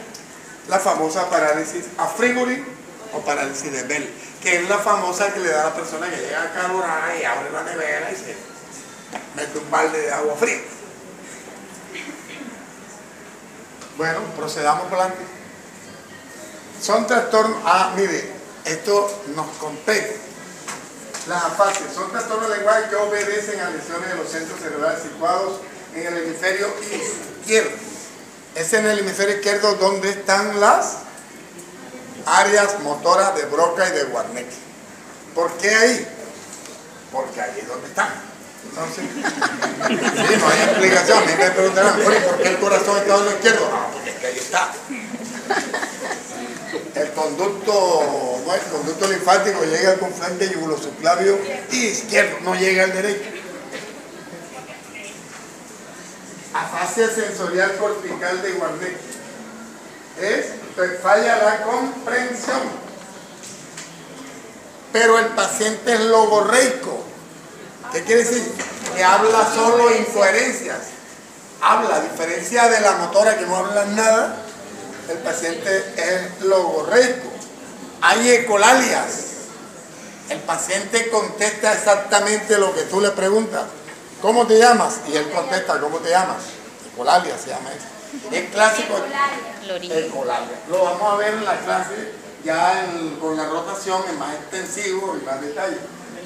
La famosa parálisis a Friboli o parálisis de Bell, que es la famosa que le da a la persona que llega a calorada y abre la nevera y se mete un balde de agua fría. Bueno, procedamos por delante. Son trastornos, mire, esto nos compete. Las afasias son trastornos de lenguaje que obedecen a lesiones de los centros cerebrales situados en el hemisferio izquierdo. Es en el hemisferio izquierdo donde están las áreas motoras de Broca y de Wernicke. ¿Por qué ahí? Porque ahí es donde están. Entonces, sí, no hay explicación. A mí me preguntarán, ¿por qué el corazón está en lo izquierdo? Porque es que ahí está. El conducto linfático llega al confluente yugulosubclavio izquierdo, no llega al derecho. Afasia sensorial cortical de Wernicke es falla la comprensión, pero el paciente es logorreico. ¿Qué quiere decir? Que habla solo incoherencias. Habla, a diferencia de la motora que no habla nada, el paciente es logorreico. Hay ecolalias. El paciente contesta exactamente lo que tú le preguntas. ¿Cómo te llamas? Y él contesta, ¿cómo te llamas? Ecolalia se llama eso. Es clásico. Ecolalia. Lo vamos a ver en la clase ya con la rotación en más extensivo y más detalle.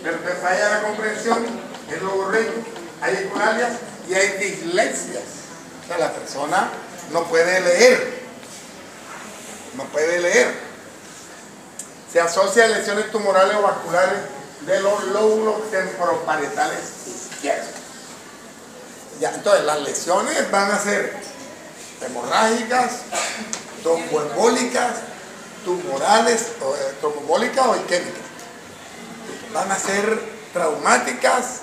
Pero que falla la comprensión es logorreico. Hay ecolalias y hay dislexias. O sea, la persona no puede leer. No puede leer. Se asocia a lesiones tumorales o vasculares de los lóbulos temporoparietales izquierdos. Ya, entonces, las lesiones van a ser hemorrágicas, tromboembólicas, tumorales, tromboembólicas o isquémicas. Van a ser traumáticas,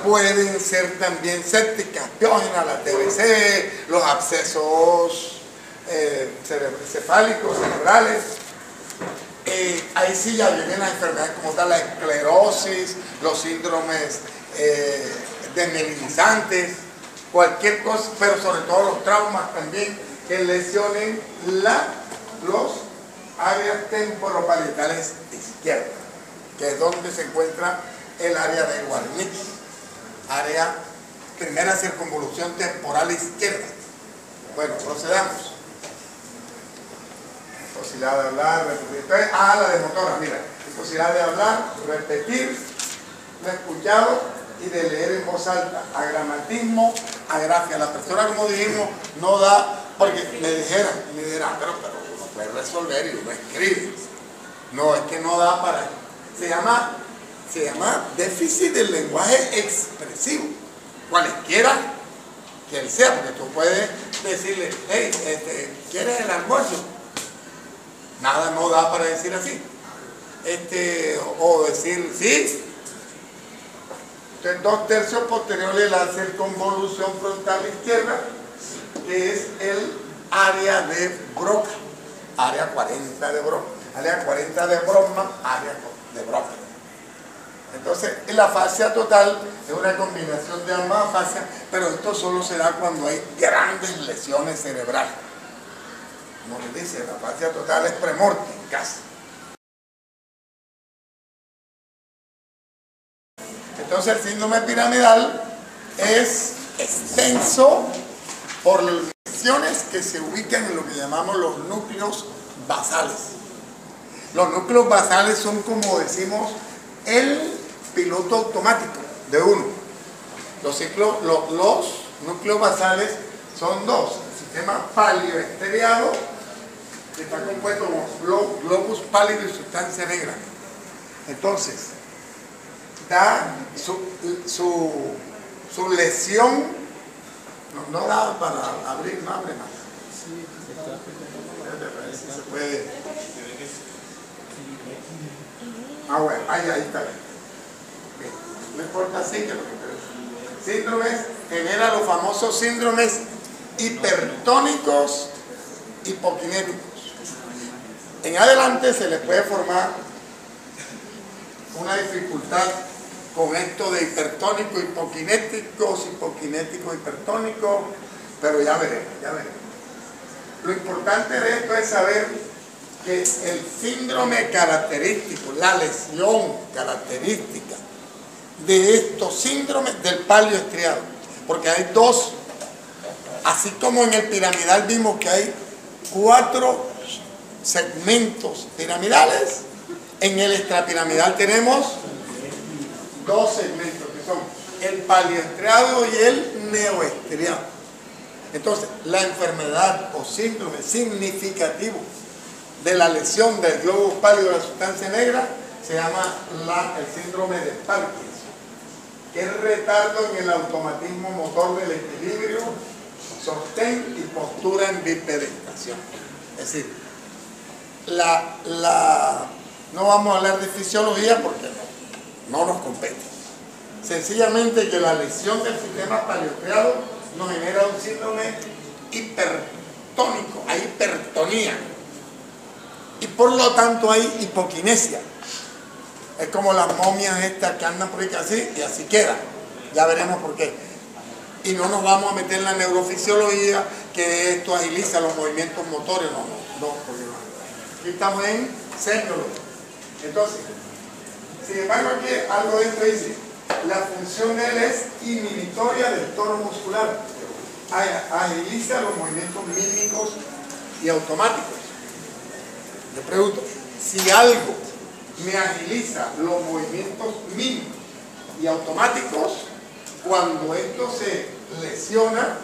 pueden ser también sépticas, piógenas, la TBC, los abscesos cefálicos, cerebrales. Ahí sí ya vienen las enfermedades como tal, la esclerosis, los síndromes desmelinizantes, cualquier cosa, pero sobre todo los traumas también que lesionen los áreas temporoparietales izquierdas, que es donde se encuentra el área de Wernicke, primera circunvolución temporal izquierda. Bueno, procedamos. Imposibilidad de hablar, repetir. Entonces, la de motora, mira. Imposibilidad de hablar, repetir, lo escuchado y de leer en voz alta. Agramatismo, agrafia. La persona, como dijimos, no da, porque me dirán, pero uno puede resolver y uno escribe. No, es que no da para... Se llama déficit del lenguaje expresivo, cualesquiera que él sea, porque tú puedes decirle, hey, ¿quieres el almuerzo? Nada, no da para decir así. O decir, sí. Entonces, 2/3 posteriores la hace con convolución frontal izquierda, que es el área de Broca, área 40 de Broca, área 40 de Brodmann, área de Broca. Entonces, la fascia total es una combinación de ambas fascias, pero esto solo se da cuando hay grandes lesiones cerebrales. Como les dice, la fascia total es premorte en casa. Entonces, el síndrome piramidal es extenso por lesiones que se ubican en lo que llamamos los núcleos basales. Los núcleos basales son, como decimos, el piloto automático de uno. Los núcleos basales son dos: el sistema palioestriado, que está compuesto por globus pálido y sustancia negra. Entonces, da su lesión, no da para abrir, no abre más. Se puede. Bueno, ahí está. No importa así que lo que interesa. Síndromes, genera los famosos síndromes hipertónicos, hipokinéticos. En adelante se les puede formar una dificultad con esto de hipertónico, hipokinéticos, hipertónicos, pero ya veremos. Lo importante de esto es saber que el síndrome característico, la lesión característica de estos síndromes del palio estriado, porque hay dos, así como en el piramidal vimos que hay 4 segmentos piramidales, en el extrapiramidal tenemos 2 segmentos, que son el palioestriado y el neoestriado. Entonces, la enfermedad o síndrome significativo de la lesión del globo pálido de la sustancia negra se llama el síndrome de Parkinson, que es retardo en el automatismo motor del equilibrio, sostén y postura en bipedestación. Es decir, no vamos a hablar de fisiología porque no nos compete. Sencillamente que la lesión del sistema palioestriado nos genera un síndrome hipertónico, hay hipertonía. Y por lo tanto hay hipoquinesia. Es como las momias estas que andan por ahí así y así quedan. Ya veremos por qué. Y no nos vamos a meter en la neurofisiología, que esto agiliza los movimientos motores. No, porque no. Aquí estamos en semiología. Entonces, sin embargo, aquí algo de esto dice: la función de él es inhibitoria del tono muscular. Agiliza los movimientos mímicos y automáticos. Yo pregunto, si algo me agiliza los movimientos mímicos y automáticos, cuando esto se lesiona,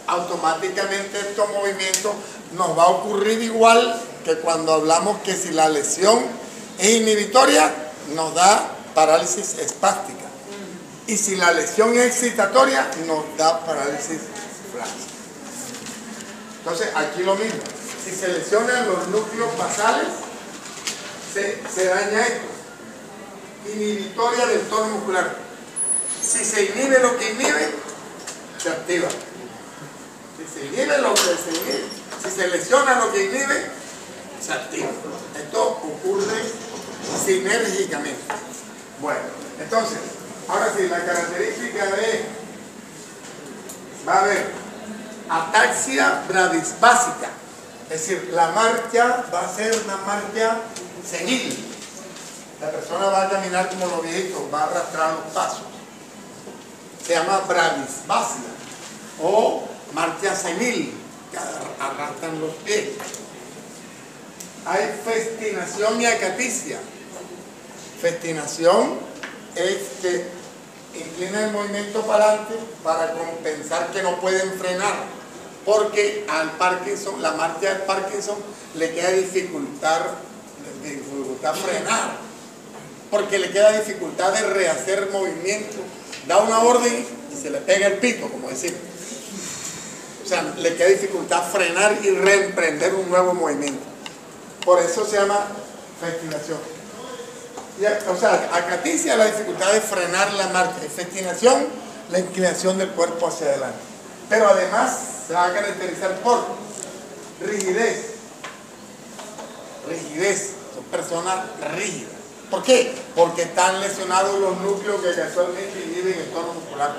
automáticamente estos movimientos nos va a ocurrir igual que cuando hablamos que si la lesión es inhibitoria, nos da parálisis espástica. Y si la lesión es excitatoria, nos da parálisis flácida. Entonces, aquí lo mismo. Si se lesionan los núcleos basales, se daña esto. Inhibitoria del tono muscular. Si se inhibe lo que inhibe, se activa. Si se inhibe lo que se inhibe, si se lesiona lo que inhibe, se activa. Esto ocurre sinérgicamente. Bueno, entonces, ahora sí, la característica va a haber ataxia bradisbásica. Es decir, la marcha va a ser una marcha senil. La persona va a caminar como los viejitos, va a arrastrar los pasos. Se llama bradisbasia o marcha senil, que arrastran los pies. Hay festinación y acaticia. Festinación es que inclinan el movimiento para adelante para compensar que no pueden frenar, porque al Parkinson, la marcha del Parkinson le queda dificultad frenar, porque le queda dificultad de rehacer movimiento, da una orden y se le pega el pito, como decimos. O sea, le queda dificultad frenar y reemprender un nuevo movimiento. Por eso se llama festinación. O sea, acaticia la dificultad de frenar la marcha. Y festinación, la inclinación del cuerpo hacia adelante. Pero además se va a caracterizar por rigidez. Rigidez. Son personas rígidas. ¿Por qué? Porque están lesionados los núcleos que casualmente dividen el tono muscular.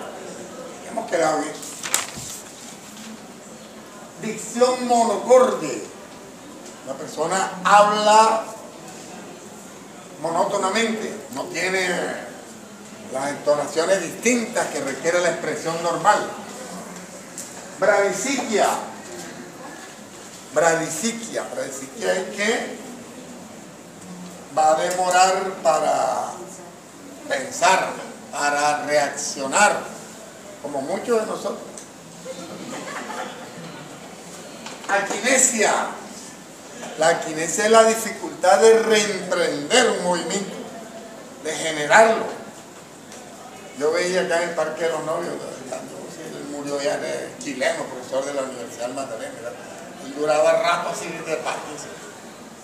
Hemos quedado bien. Dicción monocorde. La persona habla monótonamente, no tiene las entonaciones distintas que requiere la expresión normal. Bradisiquia. Bradisiquia es que va a demorar para pensar, para reaccionar, como muchos de nosotros. Aquinesia. La aquinesia es la dificultad de reemprender un movimiento, de generarlo. Yo veía acá en el Parque de los Novios, él murió ya, chileno, profesor de la Universidad del Magdalena, y duraba rato así de Parkinson.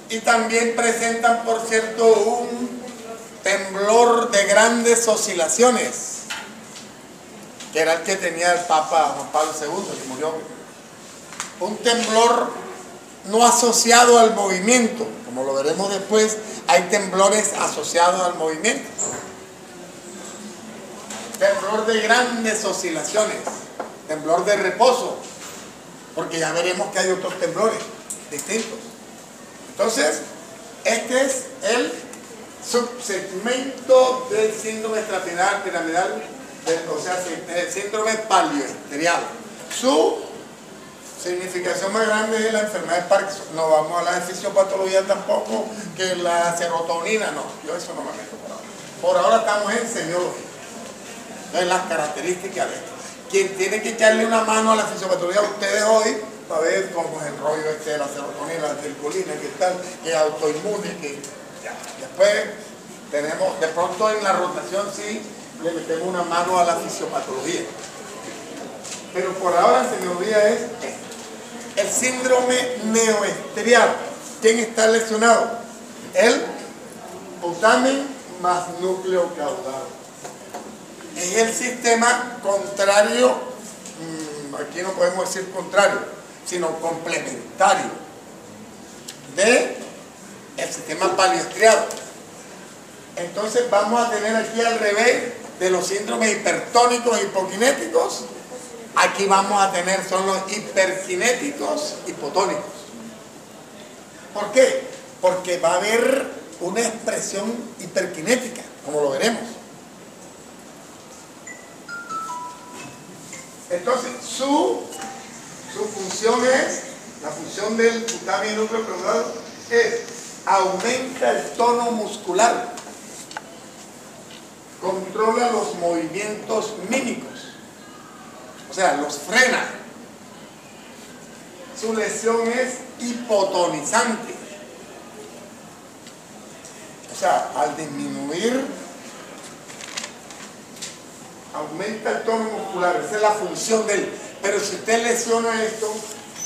Y también presentan, por cierto, un temblor de grandes oscilaciones, que era el que tenía el Papa Juan Pablo II, que murió. Un temblor no asociado al movimiento, como lo veremos después, hay temblores asociados al movimiento. Temblor de grandes oscilaciones, temblor de reposo, porque ya veremos que hay otros temblores distintos. Entonces, este es el subsegmento del síndrome extrapiramidal, o sea, el síndrome palioestriado. Su significación más grande es la enfermedad de Parkinson. No vamos a hablar de fisiopatología tampoco, que la serotonina, no, yo eso no me meto por ahora. Por ahora estamos en semiología, en las características de esto. Quien tiene que echarle una mano a la fisiopatología, ustedes hoy, para ver cómo es el rollo este de la serotonina, la tricolina, que tal, que es autoinmune, que ya. Después tenemos, de pronto en la rotación sí, le metemos una mano a la fisiopatología. Pero por ahora semiología es el síndrome neoestriado. ¿Quién está lesionado? El putamen más núcleo caudal. Es el sistema contrario, aquí no podemos decir contrario, sino complementario de el sistema palioestriado. Entonces vamos a tener aquí al revés de los síndromes hipertónicos e hipokinéticos. Aquí vamos a tener son los hiperkinéticos hipotónicos. ¿Por qué? Porque va a haber una expresión hiperkinética, como lo veremos. Entonces, su función es, la función del putamen núcleo caudal es aumenta el tono muscular, controla los movimientos mímicos, o sea, los frena. Su lesión es hipotonizante. O sea, al disminuir, aumenta el tono muscular. Esa es la función de él. Pero si usted lesiona esto,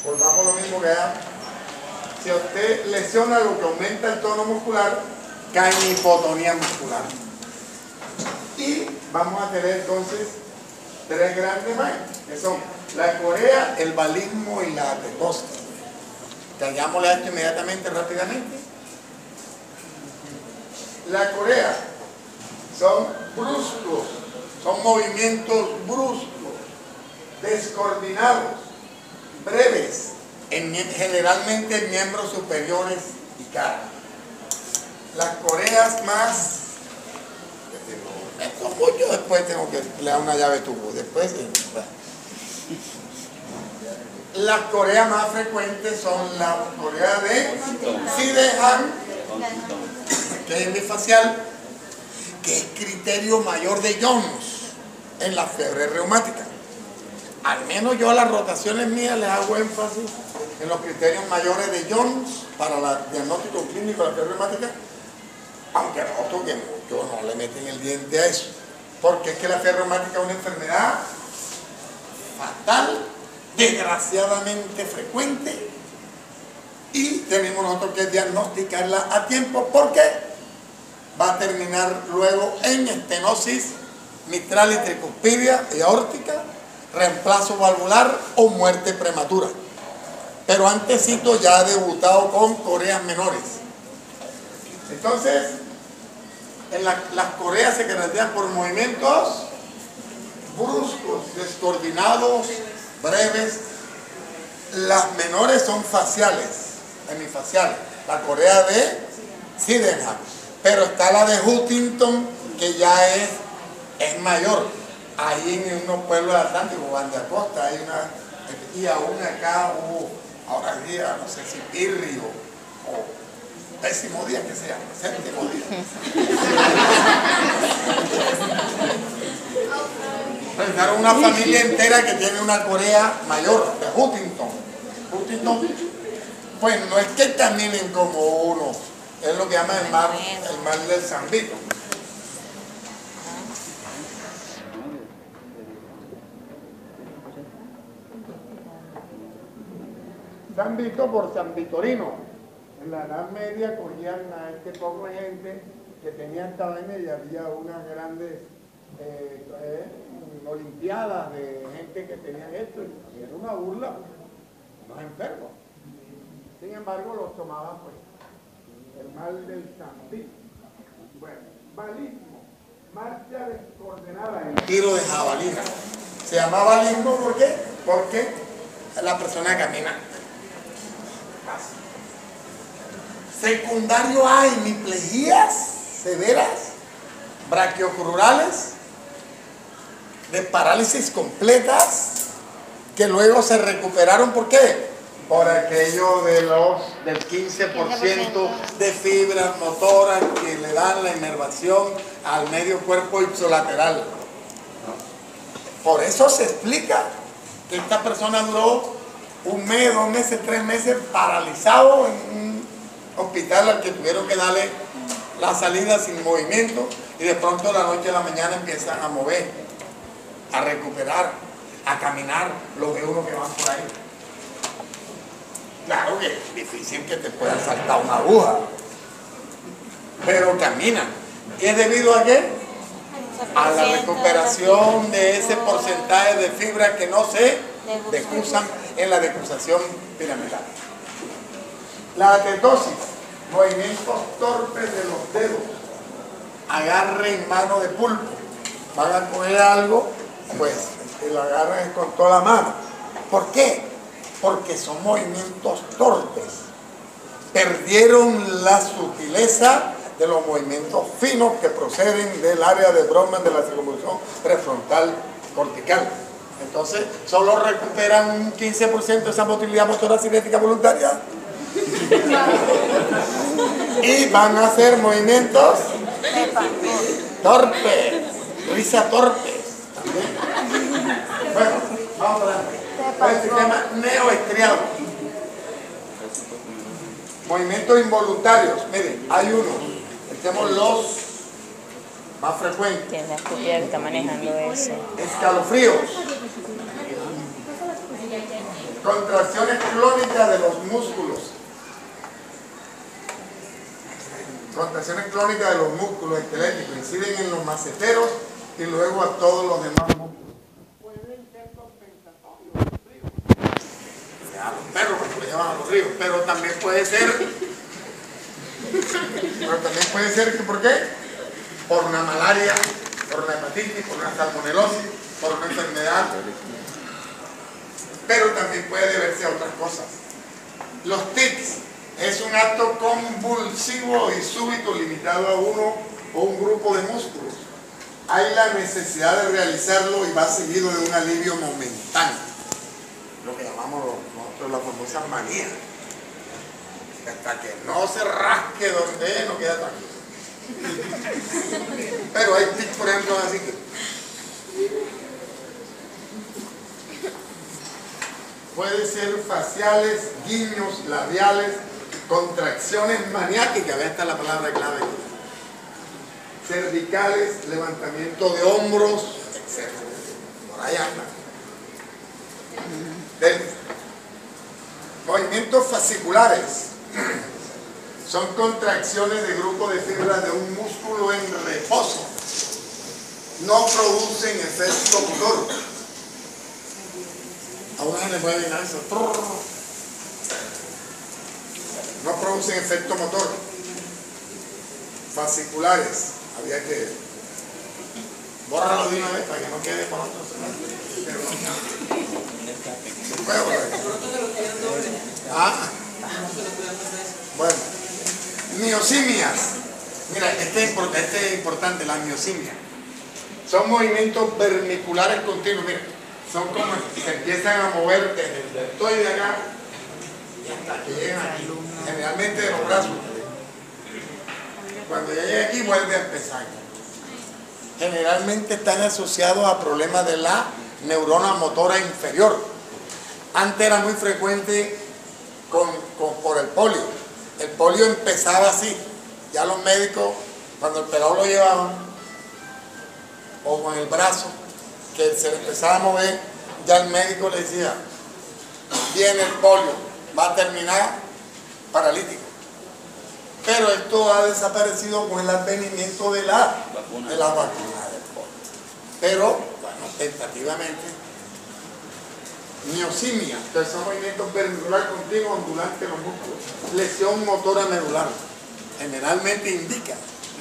volvamos a lo mismo que allá. Si usted lesiona lo que aumenta el tono muscular, cae en hipotonía muscular. Y vamos a tener entonces tres grandes maestros, que son la corea, el balismo y la tecosta. Callámosle a esto inmediatamente, rápidamente. La corea son bruscos, son movimientos bruscos, descoordinados, breves, generalmente en miembros superiores y cara. Las coreas más, esto mucho después tengo que emplear una llave tubo, después las coreas más frecuentes son la corea de Sydenham, que es bifacial, que es criterio mayor de Jones. en la fiebre reumática. Al menos yo a las rotaciones mías les hago énfasis en los criterios mayores de Jones para el diagnóstico clínico de la fiebre reumática, aunque noto que muchos no le meten el diente a eso, porque es que la fiebre reumática es una enfermedad fatal, desgraciadamente frecuente, y tenemos nosotros que diagnosticarla a tiempo, porque va a terminar luego en estenosis mitral y tricuspidia y aórtica, reemplazo valvular o muerte prematura. Pero antesito ya ha debutado con coreas menores. Entonces, las coreas se caracterizan por movimientos bruscos, descoordinados, breves. Las menores son faciales, hemifaciales. La corea de Sydenham. Pero está la de Huntington, que ya es mayor. Ahí en unos pueblos del Atlántico, Juan de Acosta, hay una, y aún acá hubo, ahora día, no sé si Pirri o pésimo día que sea, séptimo día. Presentaron una familia entera que tiene una corea mayor, de Huntington. Huntington, pues no es que caminen como uno, es lo que llaman el mal del San Vito. San Vito por San Vitorino. En la Edad Media cogían a este poco de gente que tenía esta vaina y había unas grandes olimpiadas de gente que tenía esto y era una burla, unos enfermos. Sin embargo, los tomaban pues el mal del San Vito. Bueno, balismo, marcha descoordenada en tiro de jabalina. Se llama balismo ¿por qué? Porque la persona camina. Secundario a hemiplejías severas, brachiocrurales, de parálisis completas, que luego se recuperaron. ¿Por qué? Por aquello del 15% de fibras motoras que le dan la inervación al medio cuerpo ipsilateral. Por eso se explica que esta persona duró 1 mes, 2 meses, 3 meses paralizado en un hospital al que tuvieron que darle la salida sin movimiento, y de pronto de la noche a la mañana empiezan a mover, a recuperar, a caminar. Lo ve uno que van por ahí. Claro que es difícil que te pueda saltar una aguja, pero caminan. ¿Y es debido a qué? A la recuperación de ese porcentaje de fibras que no se decusan en la decusación piramidal. La atetosis, movimientos torpes de los dedos, agarre en mano de pulpo. Van a coger algo, pues lo agarran con toda la mano. ¿Por qué? Porque son movimientos torpes. Perdieron la sutileza de los movimientos finos que proceden del área de Brodmann de la circunvolución prefrontal cortical. Entonces, solo recuperan un 15% de esa motilidad motora cinética voluntaria. Y van a hacer movimientos torpes, risa torpes. Bueno, vamos a ver. El sistema neoestriado. Movimientos involuntarios. Miren, hay uno. Tenemos los más frecuentes. ¿Quién es la estúpida que está manejando ese? Escalofríos. Contracciones clónicas de los músculos. Contracciones clónicas de los músculos esqueléticos. Inciden en los maceteros y luego a todos los demás músculos. Pueden ser compensatorios los ríos. O sea, a los perros porque le llevan a los ríos. Pero también puede ser... que, ¿por qué? Por una malaria, por una hepatitis, por una salmonelosis, por una enfermedad. Pero también puede deberse a otras cosas. Los tics es un acto convulsivo y súbito limitado a uno o un grupo de músculos. Hay la necesidad de realizarlo y va seguido de un alivio momentáneo. Lo que llamamos nosotros la famosa manía. Hasta que no se rasque donde no queda tranquilo. Pero hay tics, por ejemplo, así que puede ser faciales, guiños, labiales, contracciones maniáticas, esta es la palabra clave, cervicales, levantamiento de hombros, etc. Por ahí anda. Movimientos fasciculares son contracciones de grupo de fibras de un músculo en reposo. No producen efecto motor. A uno le mueven a eso. No producen efecto motor. Fasciculares. Había que bórralo de una vez para que no quede con otros. Bueno, miosimias. Mira, este es importante, la miosimia. Son movimientos vermiculares continuos. Mira, son como se empiezan a mover desde el deltoide acá y hasta que llegan aquí. Generalmente de los brazos. Cuando ya llega aquí vuelve a empezar. Generalmente están asociados a problemas de la neurona motora inferior. Antes era muy frecuente por el polio. El polio empezaba así. Ya los médicos, cuando el pelado lo llevaban, o con el brazo, que se le empezaba a mover, ya el médico le decía, viene el polio, va a terminar paralítico. Pero esto ha desaparecido con el advenimiento de la vacuna del polio. Pero, bueno, tentativamente, miosimia, entonces son movimientos vermiculares continuos ondulantes de los músculos. Lesión motora medular, generalmente indica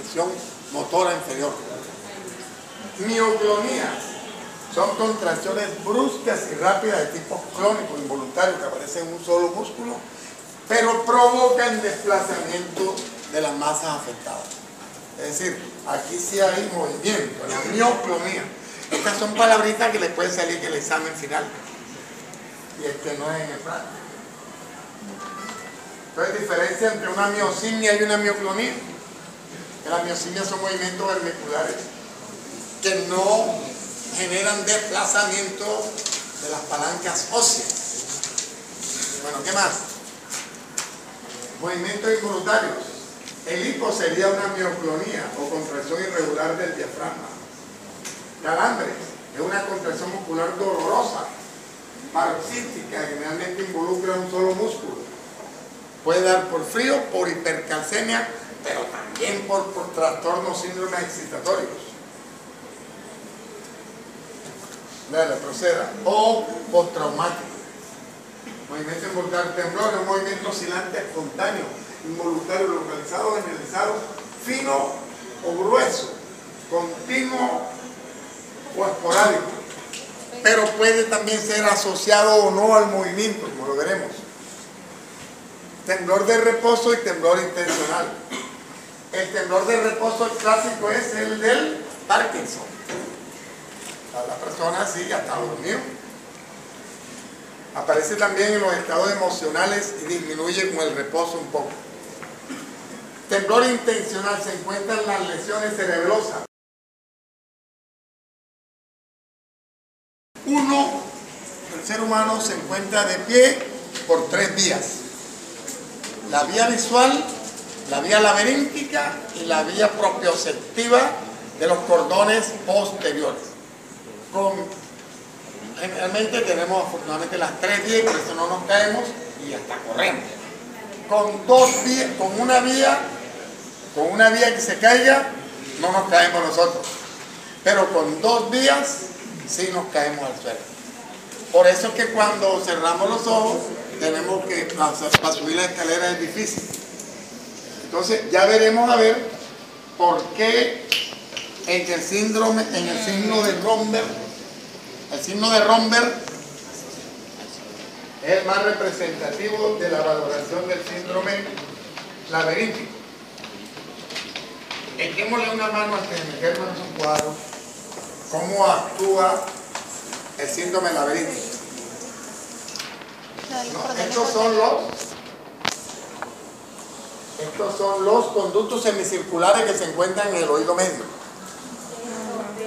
lesión motora inferior. Mioclonías son contracciones bruscas y rápidas de tipo clónico, involuntario, que aparecen en un solo músculo, pero provocan desplazamiento de las masas afectadas. Es decir, aquí sí hay movimiento, la mioclonía. Estas son palabritas que les puede salir en el examen final. Y es que no es en el práctico. Entonces, diferencia entre una miosimia y una mioclonía. Que las miosimias son movimientos vermiculares que no generan desplazamiento de las palancas óseas. Bueno, ¿qué más? Movimientos involuntarios. El hipo sería una mioclonía o contracción irregular del diafragma. Calambres es una contracción muscular dolorosa, paroxística, que generalmente involucra un solo músculo. Puede dar por frío, por hipercalcemia, pero también por trastornos, síndromes excitatorios. Dale, proceda. O postraumático. Movimiento involuntario, temblor es un movimiento oscilante espontáneo, involuntario, localizado, generalizado, fino o grueso, continuo o esporádico, pero puede también ser asociado o no al movimiento, como lo veremos. Temblor de reposo y temblor intencional. El temblor de reposo clásico es el del Parkinson. La persona así ya está dormido. Aparece también en los estados emocionales y disminuye con el reposo un poco. Temblor intencional se encuentra en las lesiones cerebrosas. El ser humano se encuentra de pie por 3 vías. La vía visual, la vía laberíntica y la vía propioceptiva de los cordones posteriores. Generalmente tenemos afortunadamente las 3 vías, por eso no nos caemos y hasta corremos. Con 2 vías, con una vía que se caiga, no nos caemos nosotros. Pero con 2 vías, sí nos caemos al suelo. Por eso es que cuando cerramos los ojos, tenemos que, para subir la escalera es difícil. Entonces ya veremos a ver por qué en el signo de Romberg, el signo de Romberg es el más representativo de la valoración del síndrome laberíntico. Echémosle una mano antes de meternos en un cuadro, cómo actúa el síndrome laberíntico. Estos son los conductos semicirculares que se encuentran en el oído medio.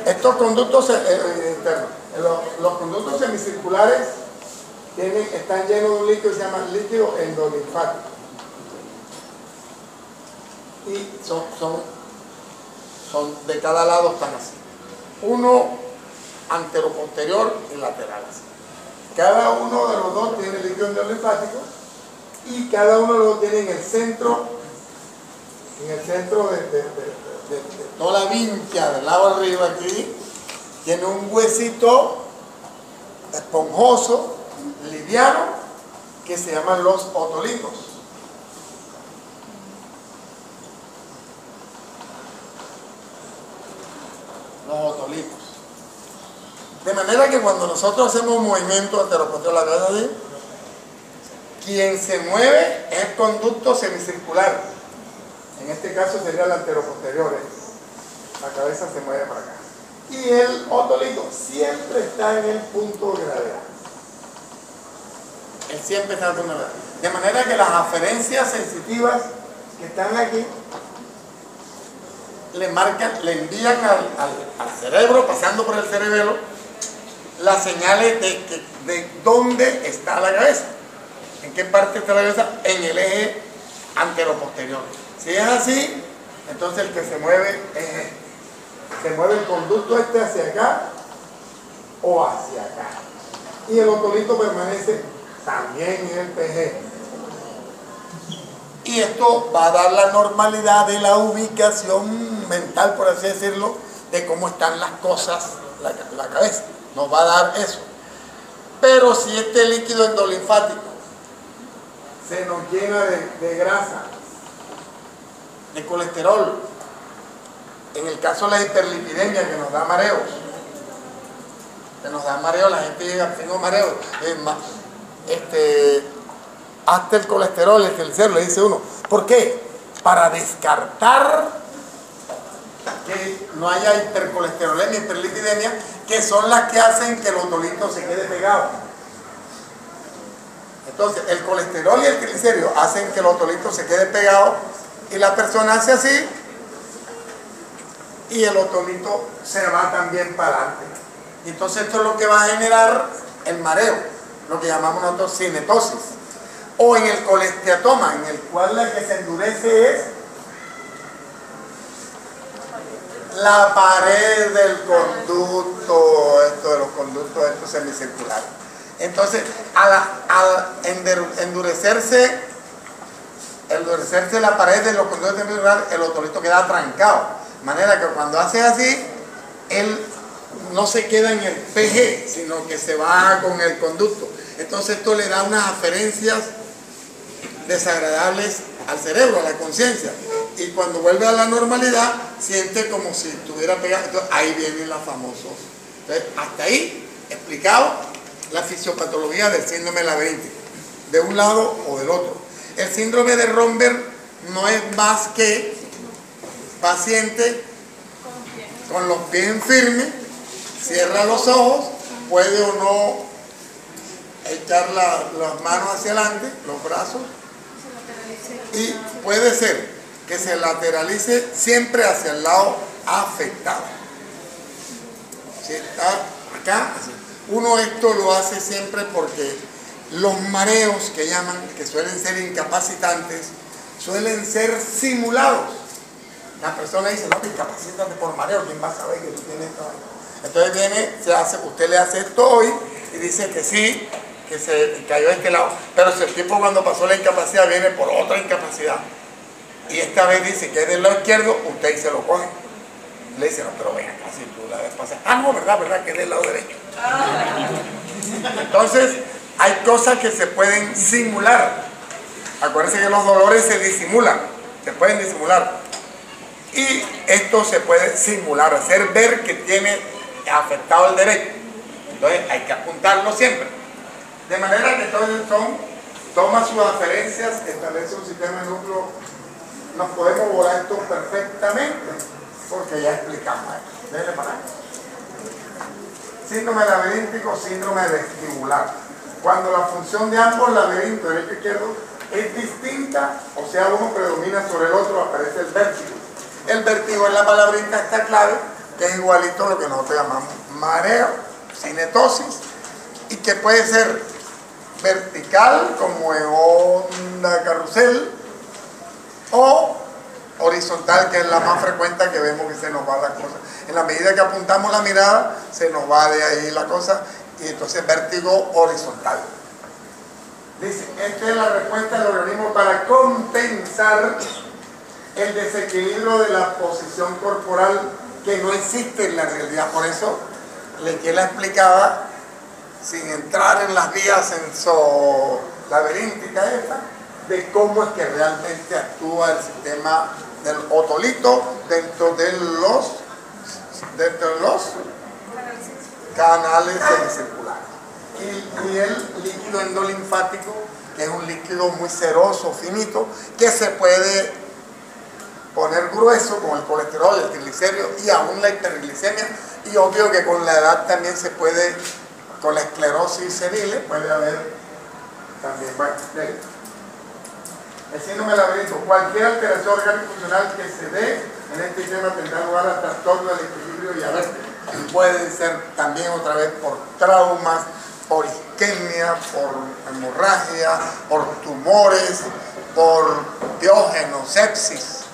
Estos conductos internos, los conductos semicirculares están llenos de un líquido que se llama líquido endolinfático. Y son de cada lado, están así. Uno anteroposterior y lateral así. Cada uno de los dos tiene líquido endolinfático y cada uno de los dos tiene en el centro de toda la vincha del lado arriba aquí, tiene un huesito esponjoso, liviano, que se llaman los otolitos. Los otolitos. De manera que cuando nosotros hacemos un movimiento anteroposterior la cabeza así, quien se mueve es el conducto semicircular. En este caso sería el anteroposterior. La cabeza se mueve para acá. Y el otolito siempre está en el punto de gravedad. Él siempre está en el punto de gravedad. De manera que las aferencias sensitivas que están aquí le envían al cerebro, pasando por el cerebelo, las señales de dónde está la cabeza. ¿En qué parte está la cabeza? En el eje anteroposterior. Si es así, entonces el que se mueve es se mueve el conducto este hacia acá o hacia acá. Y el otolito permanece también en el PG. Y esto va a dar la normalidad de la ubicación mental, por así decirlo, de cómo están las cosas, la cabeza. Nos va a dar eso. Pero si este líquido endolinfático se nos llena de grasa, de colesterol, en el caso de la hiperlipidemia que nos da mareos, la gente llega, tengo mareos, hasta el colesterol, el triglicéridos, le dice uno. ¿Por qué? Para descartar que no haya hipercolesterolemia, hiperlipidemia, que son las que hacen que el otolito se quede pegado. Entonces, el colesterol y el triglicérido hacen que el otolito se quede pegado y la persona hace así y el otolito se va también para adelante. Entonces, esto es lo que va a generar el mareo, lo que llamamos nosotros cinetosis. O en el colesteatoma, en el cual la que se endurece es la pared del conducto, esto de los conductos estos semicirculares. Entonces, al endurecerse la pared de los conductos semicirculares, el otolito queda trancado. De manera que cuando hace así, él no se queda en el PG, sino que se va con el conducto. Entonces esto le da unas aferencias desagradables al cerebro, a la conciencia, y cuando vuelve a la normalidad siente como si estuviera pegado. Entonces, ahí vienen los famosos. Entonces, hasta ahí explicado la fisiopatología del síndrome laberíntico, de un lado o del otro. El síndrome de Romberg no es más que paciente con los pies firmes, cierra los ojos, puede o no echar las manos hacia adelante, los brazos, y puede ser que se lateralice siempre hacia el lado afectado. Si está acá, uno esto lo hace siempre porque los mareos que llaman, que suelen ser incapacitantes, suelen ser simulados. La persona dice, no, incapacítate por mareo, ¿quién va a saber que tú tienes esto? Entonces viene, usted le hace esto hoy y dice que sí, que se cayó de este lado, pero si el tipo cuando pasó la incapacidad viene por otra incapacidad y esta vez dice que es del lado izquierdo, usted se lo coge, le dice, no, pero ven acá, si tú la vez pasada, no, verdad que es del lado derecho. Entonces hay cosas que se pueden simular. Acuérdense que los dolores se disimulan, se pueden disimular, y esto se puede simular, hacer ver que tiene afectado el derecho. Entonces hay que apuntarlo siempre. De manera que entonces toma sus aferencias, establece un sistema de núcleo. Nos podemos volar esto perfectamente, porque ya explicamos esto. Déjenle para acá. Síndrome laberíntico, síndrome vestibular. Cuando la función de ambos laberintos, derecho e izquierdo, es distinta, o sea, uno predomina sobre el otro, aparece el vértigo. El vértigo es la palabrita, esta clave, que es igualito a lo que nosotros llamamos mareo, cinetosis, y que puede ser vertical, como en onda carrusel, o horizontal, que es la más frecuente, que vemos que se nos va la cosa. En la medida que apuntamos la mirada, se nos va de ahí la cosa, y entonces vértigo horizontal. Dice, esta es la respuesta del organismo para compensar el desequilibrio de la posición corporal que no existe en la realidad. Por eso, que la explicaba, sin entrar en las vías laberínticas esta, de cómo es que realmente actúa el sistema del otolito dentro de los canales semicirculares. Y el líquido endolinfático, que es un líquido muy seroso, finito, que se puede poner grueso con el colesterol, el triglicérido y aún la hiperglicemia, y obvio que con la edad también se puede, con la esclerosis senil, puede haber también, bueno, el síndrome del laberinto, cualquier alteración orgánica funcional que se dé en este sistema tendrá lugar a trastorno del equilibrio y a ver, pueden ser también otra vez por traumas, por isquemia, por hemorragia, por tumores, por diógenos, sepsis,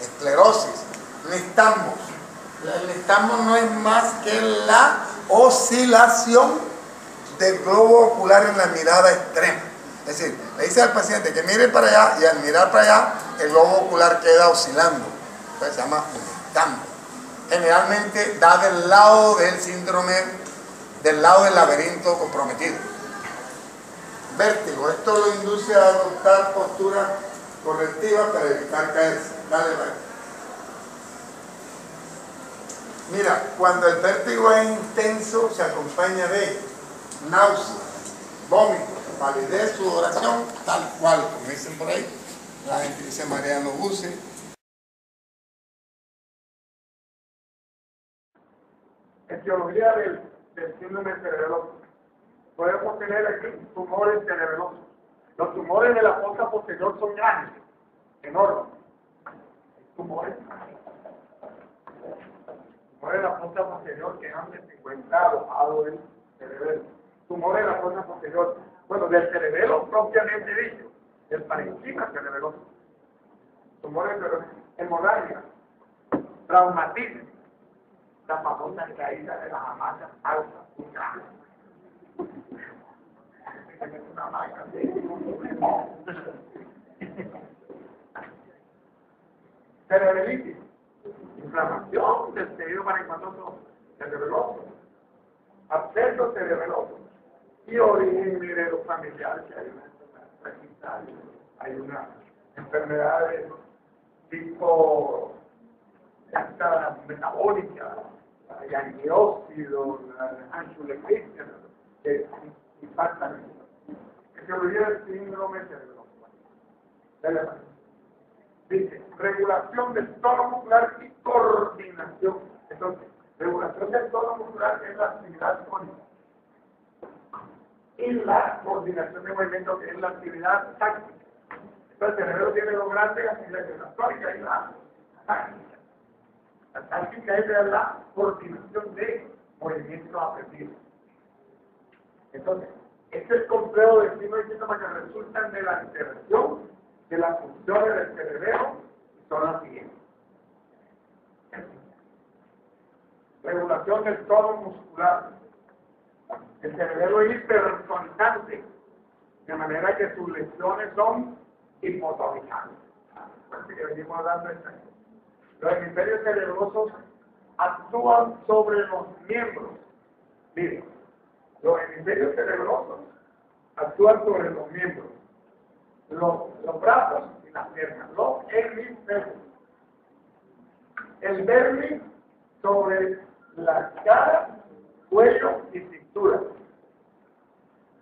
esclerosis, nistagmos. El nistagmo no es más que la oscilación del globo ocular en la mirada extrema. Es decir, le dice al paciente que mire para allá y al mirar para allá el globo ocular queda oscilando. Entonces se llama nistagmo. Generalmente da del lado del síndrome, del lado del laberinto comprometido. Vértigo. Esto lo induce a adoptar posturas correctivas para evitar caerse. Dale, vale. Mira, cuando el vértigo es intenso se acompaña de náusea, vómito, palidez, sudoración, tal cual, como dicen por ahí. La gente dice Mariano Buce. Etiología del síndrome cerebeloso. Podemos tener aquí tumores cerebelosos. Los tumores de la fosa posterior son grandes, enormes. Tumores de la fosa posterior que han desencuentrado algo del cerebelo. Tumores de la fosa posterior. Bueno, del cerebelo propiamente dicho, del parencima cerebeloso. Tumores de hemorragia, traumatismo, la famosa caída de las hamacas altas, una hamaca cerebelitis, inflamación del tejido parenquimatoso cerebeloso, absceso cerebeloso y origen familiar, que hay una enfermedad registral, hay una enfermedad de tipo metabólica, hay angióxido, angiolipídia, que impactan en eso. Etiología del síndrome cerebeloso. Dice, regulación del tono muscular y coordinación. Entonces, regulación del tono muscular es la actividad tónica. Y la coordinación de movimiento, que es la actividad táctica. Entonces, el cerebro tiene dos grandes actividades, la tónica y la táctica. La táctica es la coordinación de movimientos aprendidos. Entonces, este es el complejo de signos y síntomas que resultan de la alteración de las funciones del cerebro, son las siguientes. Regulación del tono muscular. El cerebro es hipertonizante, de manera que sus lesiones son hipotónicas. Parece que venimos hablando de esto. Los hemisferios cerebrosos actúan sobre los miembros. Miren, los hemisferios cerebrosos actúan sobre los miembros, los brazos y las piernas, los hemisferios. El vermis sobre la cara, cuello y cintura.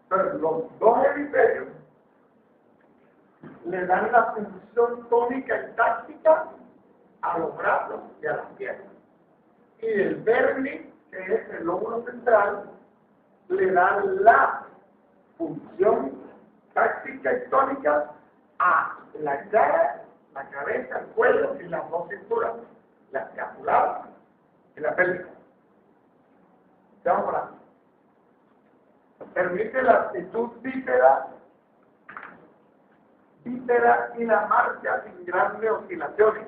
Entonces, los dos hemisferios le dan la función tónica y táctica a los brazos y a las piernas. Y el vermis, que es el lóbulo central, le da la función táctica y tónica a la cara, la cabeza, el cuello y las dos cinturas, la escapular y la pélvica. Vamos por ahí. Permite la actitud bípeda y la marcha sin grandes oscilaciones.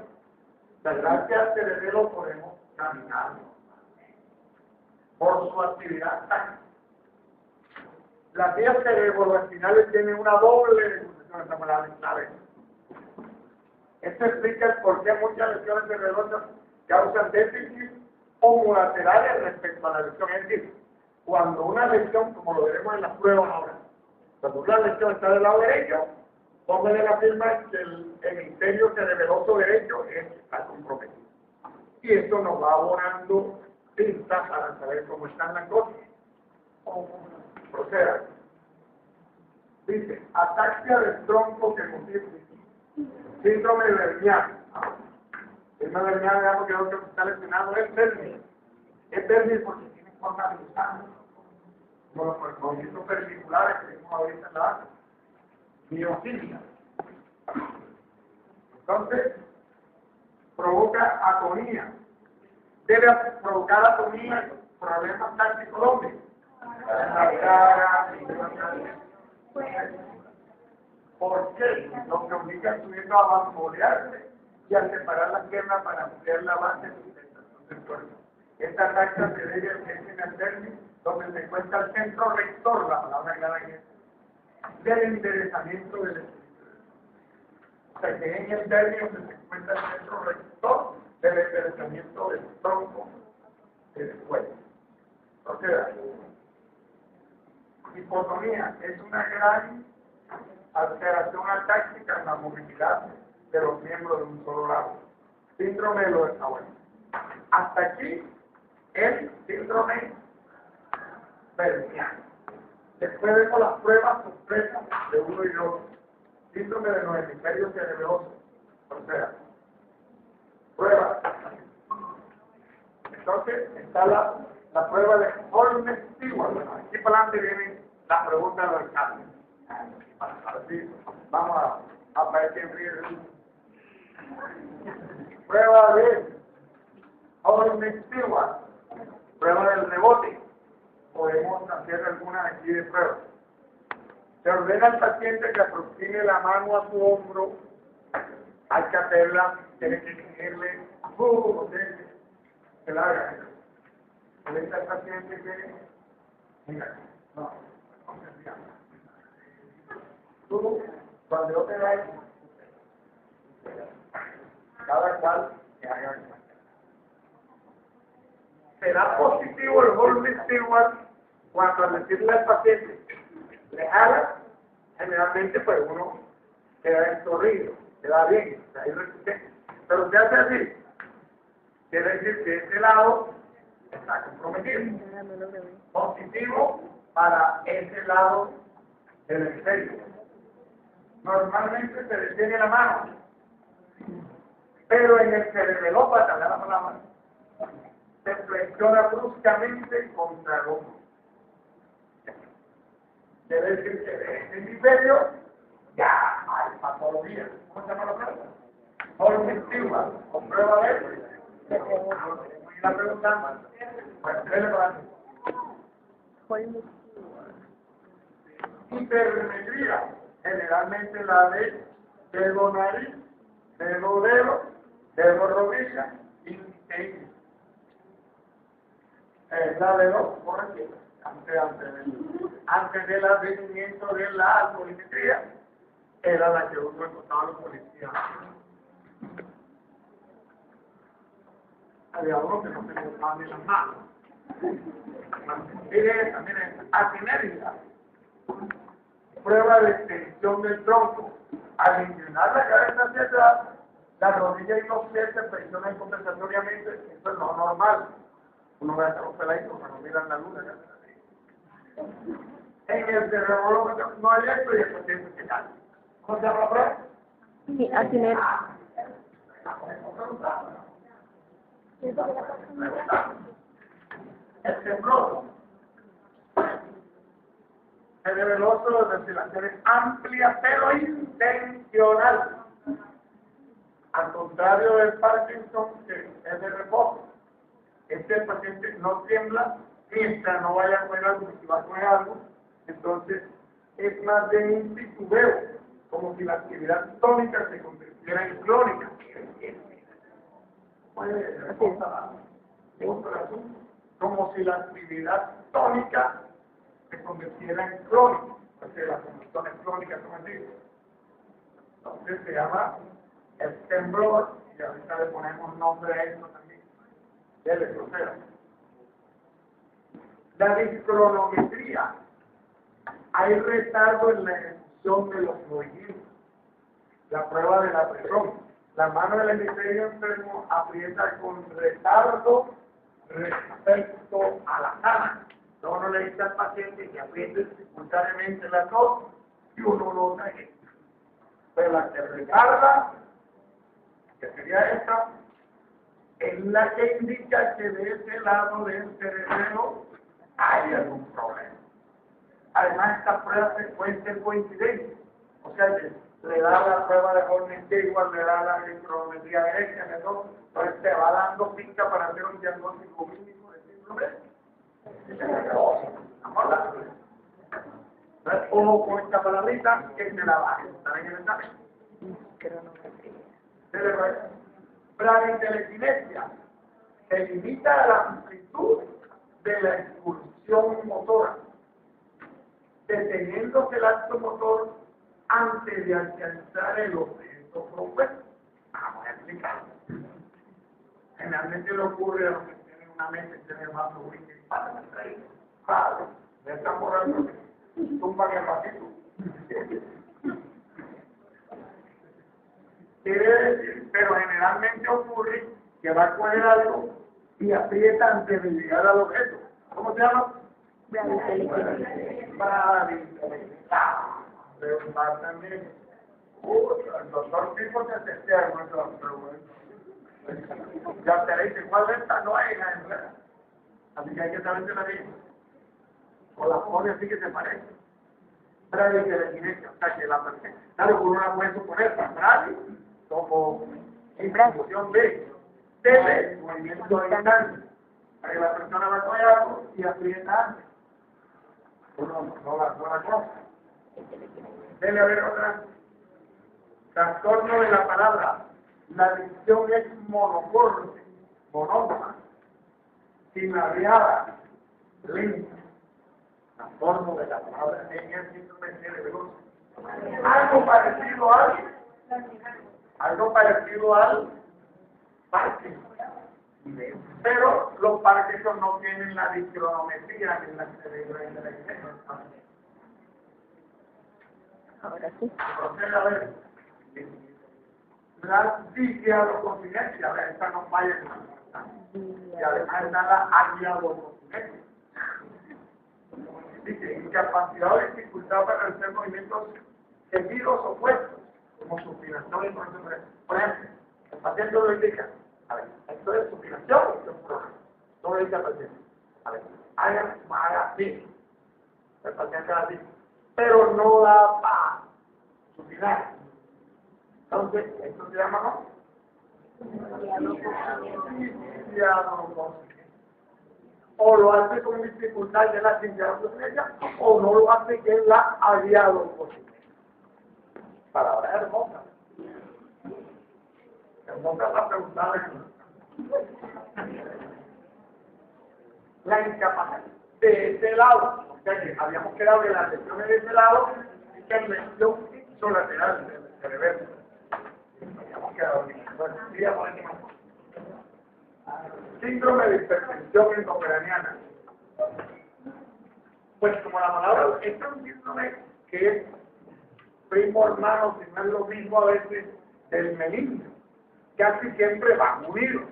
Gracias al cerebelo podemos caminar por su actividad táctil. Las vías cerebroespinales tienen una doble clave. Esto explica el por qué muchas lesiones cerebrosas causan déficit homolaterales respecto a la lesión. Es decir, cuando una lesión, como lo veremos en las pruebas ahora, cuando una lesión está del lado derecho, póngale la firma que el hemisferio cerebeloso derecho está comprometido. Y esto nos va abonando pistas para saber cómo están las cosas. Proceda. Dice, ataxia del tronco que multiplica. Síndrome de Bernier. Síndrome de Bernier, ya porque otro que está lesionado es Bernier. Es Bernier porque tiene forma de gusano. Como los movimientos perpendiculares que vimos ahorita en la bioquímica. Entonces, provoca atonía. Debe provocar atonía, problemas tácticos ¿dónde? La cara, ¿por qué? Lo que obliga a sujeto a bambolearse y a separar las piernas para ampliar la base de sustentación del cuerpo. Esta taxa se debe al en el término donde se encuentra el centro rector, la palabra clara en esto, del enderezamiento del equilibrio. O sea, que en el término donde se encuentra el centro rector del enderezamiento del tronco del cuello. O sea, hipotonía es una gran alteración atáxica en la movilidad de los miembros de un solo lado. Síndrome de los bueno. Hasta aquí el síndrome berniano. Después vemos las pruebas completas de uno y otro. Síndrome de los hemisferios cerebelosos. O sea, prueba. Entonces está la prueba de Holmes-Stewart. Aquí para adelante viene la pregunta del cambio. Así, vamos a ver quién ríe. Prueba de Holmes-Stewart. Prueba del rebote. Podemos hacer algunas aquí de prueba. Se ordena al paciente que aproxime la mano a su hombro. Hay que hacerla, tiene que exigirle que la haga. Le dice al paciente que, mira, no se llama. Tú, cuando yo te da eso, cada cual que haga. Será positivo el Holmes-Stewart cuando al decirle al paciente le haga, generalmente pues uno queda entorrido, queda bien, ahí resistente. Pero se hace así, quiere decir que ese lado está comprometido. Positivo para ese lado del hemisferio. Normalmente se detiene la mano, pero en el cerebelópata, la palabra, se flexiona bruscamente contra el hombro. Quiere decir que en este hemisferio ya hay patología. ¿Cómo se llama la prueba? Holmes-Stewart, con prueba de eso. La pregunta, pues, déle para adelante. Hipermetría, generalmente la de dedo nariz, dedo dedo, dedo rodilla, índice. La de los correctos, antes del advenimiento de la alcoholimetría, era la que uno encontraba los policías. Había uno que no se encontraba ni las manos. Miren, asimétrica. Prueba de extensión del tronco. Al inclinar la cabeza hacia atrás, la rodilla y los pies se presionan compensatoriamente. Eso es lo normal. Uno ve a los peladitos cuando miran la luna. En el cerebro no hay esto y el paciente se cae. ¿Cómo se llama la prueba? Sí, asimétrica. El temblor. Cerebeloso de ventilaciones amplia pero intencional. Al contrario del Parkinson, que es de reposo. El paciente no tiembla mientras no vaya a comer algo, si va a comer algo, Entonces, es más de un titubeo, como si la actividad tónica se convirtiera en crónica. Como si la actividad tónica se convirtiera en crónica, porque las condiciones crónicas son así. Entonces se llama el temblor, y ahorita le ponemos nombre a eso también. Dele, proceda. La discronometría. Hay retardo en la ejecución de los movimientos. La prueba de la presión. La mano del hemisferio enfermo aprieta con retardo respecto a la cama. Luego uno le dice al paciente que apriete simultáneamente las dos y uno nota que. Pero la que retarda, que sería esta, es la que indica que de ese lado del cerebro hay algún problema. Además, esta prueba puede ser coincidente. O sea que le da la prueba de Horner igual, le da la micrometría derecha, entonces te va dando pinta para hacer un diagnóstico mínimo de síndrome. Entonces, ojo con esta palabrita que se la baje. ¿Está en el examen? Braditelequinesia se limita a la amplitud de la expulsión motora, deteniéndose el acto motor antes de alcanzar el objeto propuesto. Vamos a explicar. Generalmente le ocurre a los que tienen una mente que tiene más fluido que pasan el tren. Claro, le están borrando, tumban el ratito. Quiere decir, pero generalmente ocurre que va a coger algo y aprieta antes de llegar al objeto. ¿Cómo se llama? Pero más también. El doctor Pipo se testea en nuestra pregunta. Ya te dice, ¿cuál de estas no hay en la empresa? Así que hay que saber si la dice. O la pone así que se parece. Braditelequinesia, o sea que la persona. Claro, uno puede suponer, Brady, como institución B. Tele, movimiento de distancia. Para que la persona va a coger algo y aprieta antes. Uno no la cosa. Debe haber otra. Trastorno de la palabra. La dicción es monocorde, monótona, sinlabiada, lenta. Trastorno de la palabra. En el síndrome cerebroso. Algo parecido al Parkinson. Pero los Parkinson no tienen la discronometría en la cerebroidea. Ahora sí. Entonces, a ver, la digialocontinencia, a ver, esta no falla en la. Y además está la agialocontinencia. Dice, incapacidad o dificultad para realizar movimientos seguidos o opuestos, como supinación y concentración. Por ejemplo, el paciente lo indica, a ver, esto es supinación o esto es problema. No lo dice al paciente. A ver, haga así. El paciente haga así. Pero no da para supinar. Entonces, esto se llama, ¿no? O lo hace con dificultad de la digialocontinencia, o no lo hace que es la agialocontinencia. Palabra hermosa. Hermosa la pregunta. La incapacidad de ese lado. O sea que habíamos quedado de las lesiones de ese lado y que la lesión ipsilateral del cerebro. Habíamos quedado bien. Bueno, digamos aquí más. Síndrome de hipertensión endocraniana. Pues como la palabra, este es un síndrome que es primo hermano, si no es lo mismo a veces, del meningo. Casi siempre van unidos.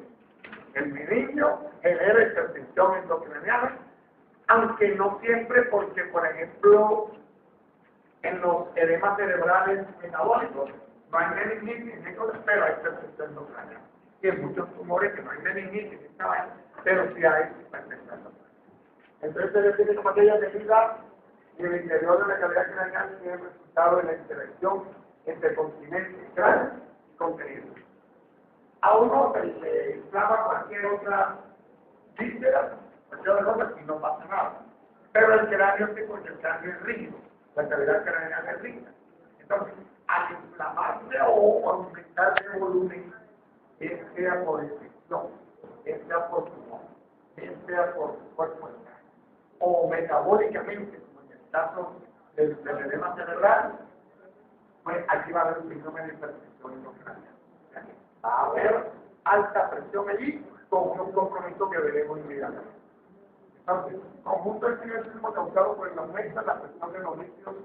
El meningo genera hipertensión endocraniana, aunque no siempre, porque por ejemplo, en los edemas cerebrales metabólicos no hay meningitis, pero hay hipertensión endocraniana. Y en muchos tumores que no hay meningitis, pero sí hay hipertensión endocraniana. Entonces se define como aquella medida y el interior de la cavidad craneal tiene el resultado de la interacción entre continente cráneo y contenido. A uno se le inflama cualquier otra víscera, cualquier otra cosa, y no pasa nada. pero el cráneo el cráneo es rígido, la cavidad craneal es rígida. Entonces, al inflamarse o aumentar el volumen, bien sea por infección, bien sea por tumor, bien sea por cuerpo externo, o metabólicamente, como en el caso del edema cerebral, pues aquí va a haber un síndrome de hipertensión endocrinal. Va a haber alta presión allí con un compromiso que veremos inmediatamente. Entonces, conjunto de nerviosismo causado por el aumento de la presión de los líquidos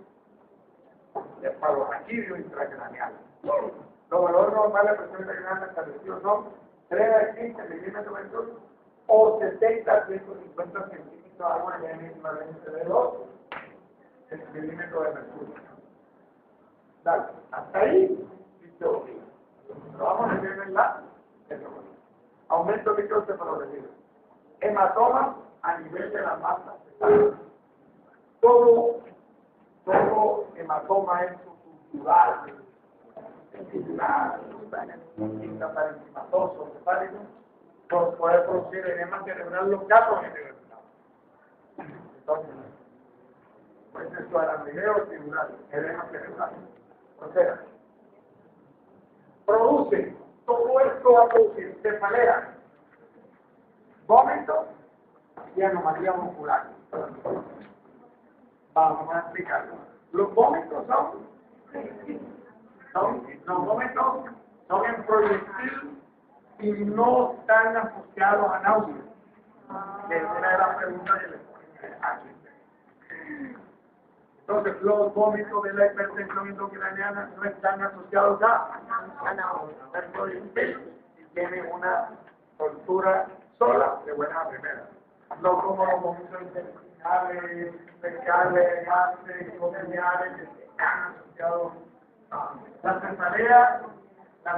para los raquídeos intracraneales. Los valores normales de presión intracraneal establecidos son 3 a 15 milímetros de mercurio o 70 a 150 centímetros de agua en el equivalente de 2 milímetros de mercurio. Dale, hasta ahí, fisiología. Lo vamos a meter en la fisiología. Aumento de microencefalografía. Hematoma a nivel de la masa fetal. Todo hematoma es estructural, intraparenquimatoso, cefálico, puede producir edema cerebral local o generalizado. Entonces, pues eso era video figural, edema cerebral. O sea, produce, todo esto va a producir cefalea, vómito y anomalía muscular. Vamos a explicarlo. Los vómitos los vómitos son en proyectil y no están asociados a náuseas. Que es una de las preguntas que le ponen aquí. Entonces, los vómitos de la hipertensión endocrinal no están asociados a proyectil y tienen una soltura sola de buena primera. No como los vómitos intestinales, fecales, gases, congeniales, que están asociados a la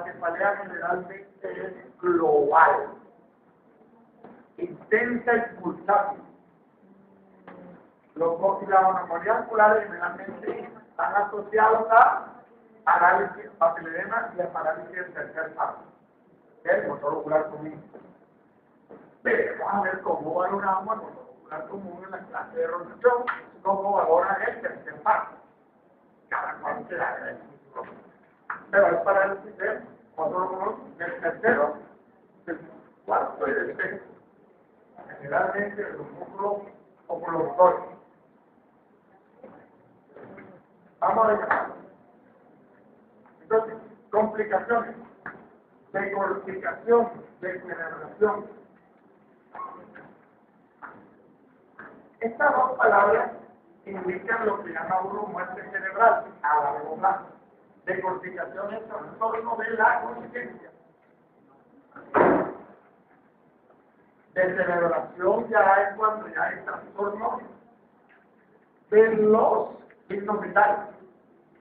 cefalea generalmente es global, intensa y pulsátil. Las anomalías musculares generalmente están asociados a parálisis, papiledema y a parálisis del tercer paso, el motor ocular común. Pero vamos a ver cómo valoramos el motor ocular común en la clase de rotación, cómo valoran el tercer paso. Cada cual se da el mismo. Pero es parálisis del motor ocular del tercero, del cuarto y del sexto. Generalmente de los músculos oculomotores. Vamos a ver. Entonces, complicaciones, decodificación, degeneración. Estas dos palabras indican lo que llama uno muerte cerebral a largo plazo. Decodificación es trastorno de la conciencia. Degeneración ya es cuando ya hay trastorno de los signos vitales.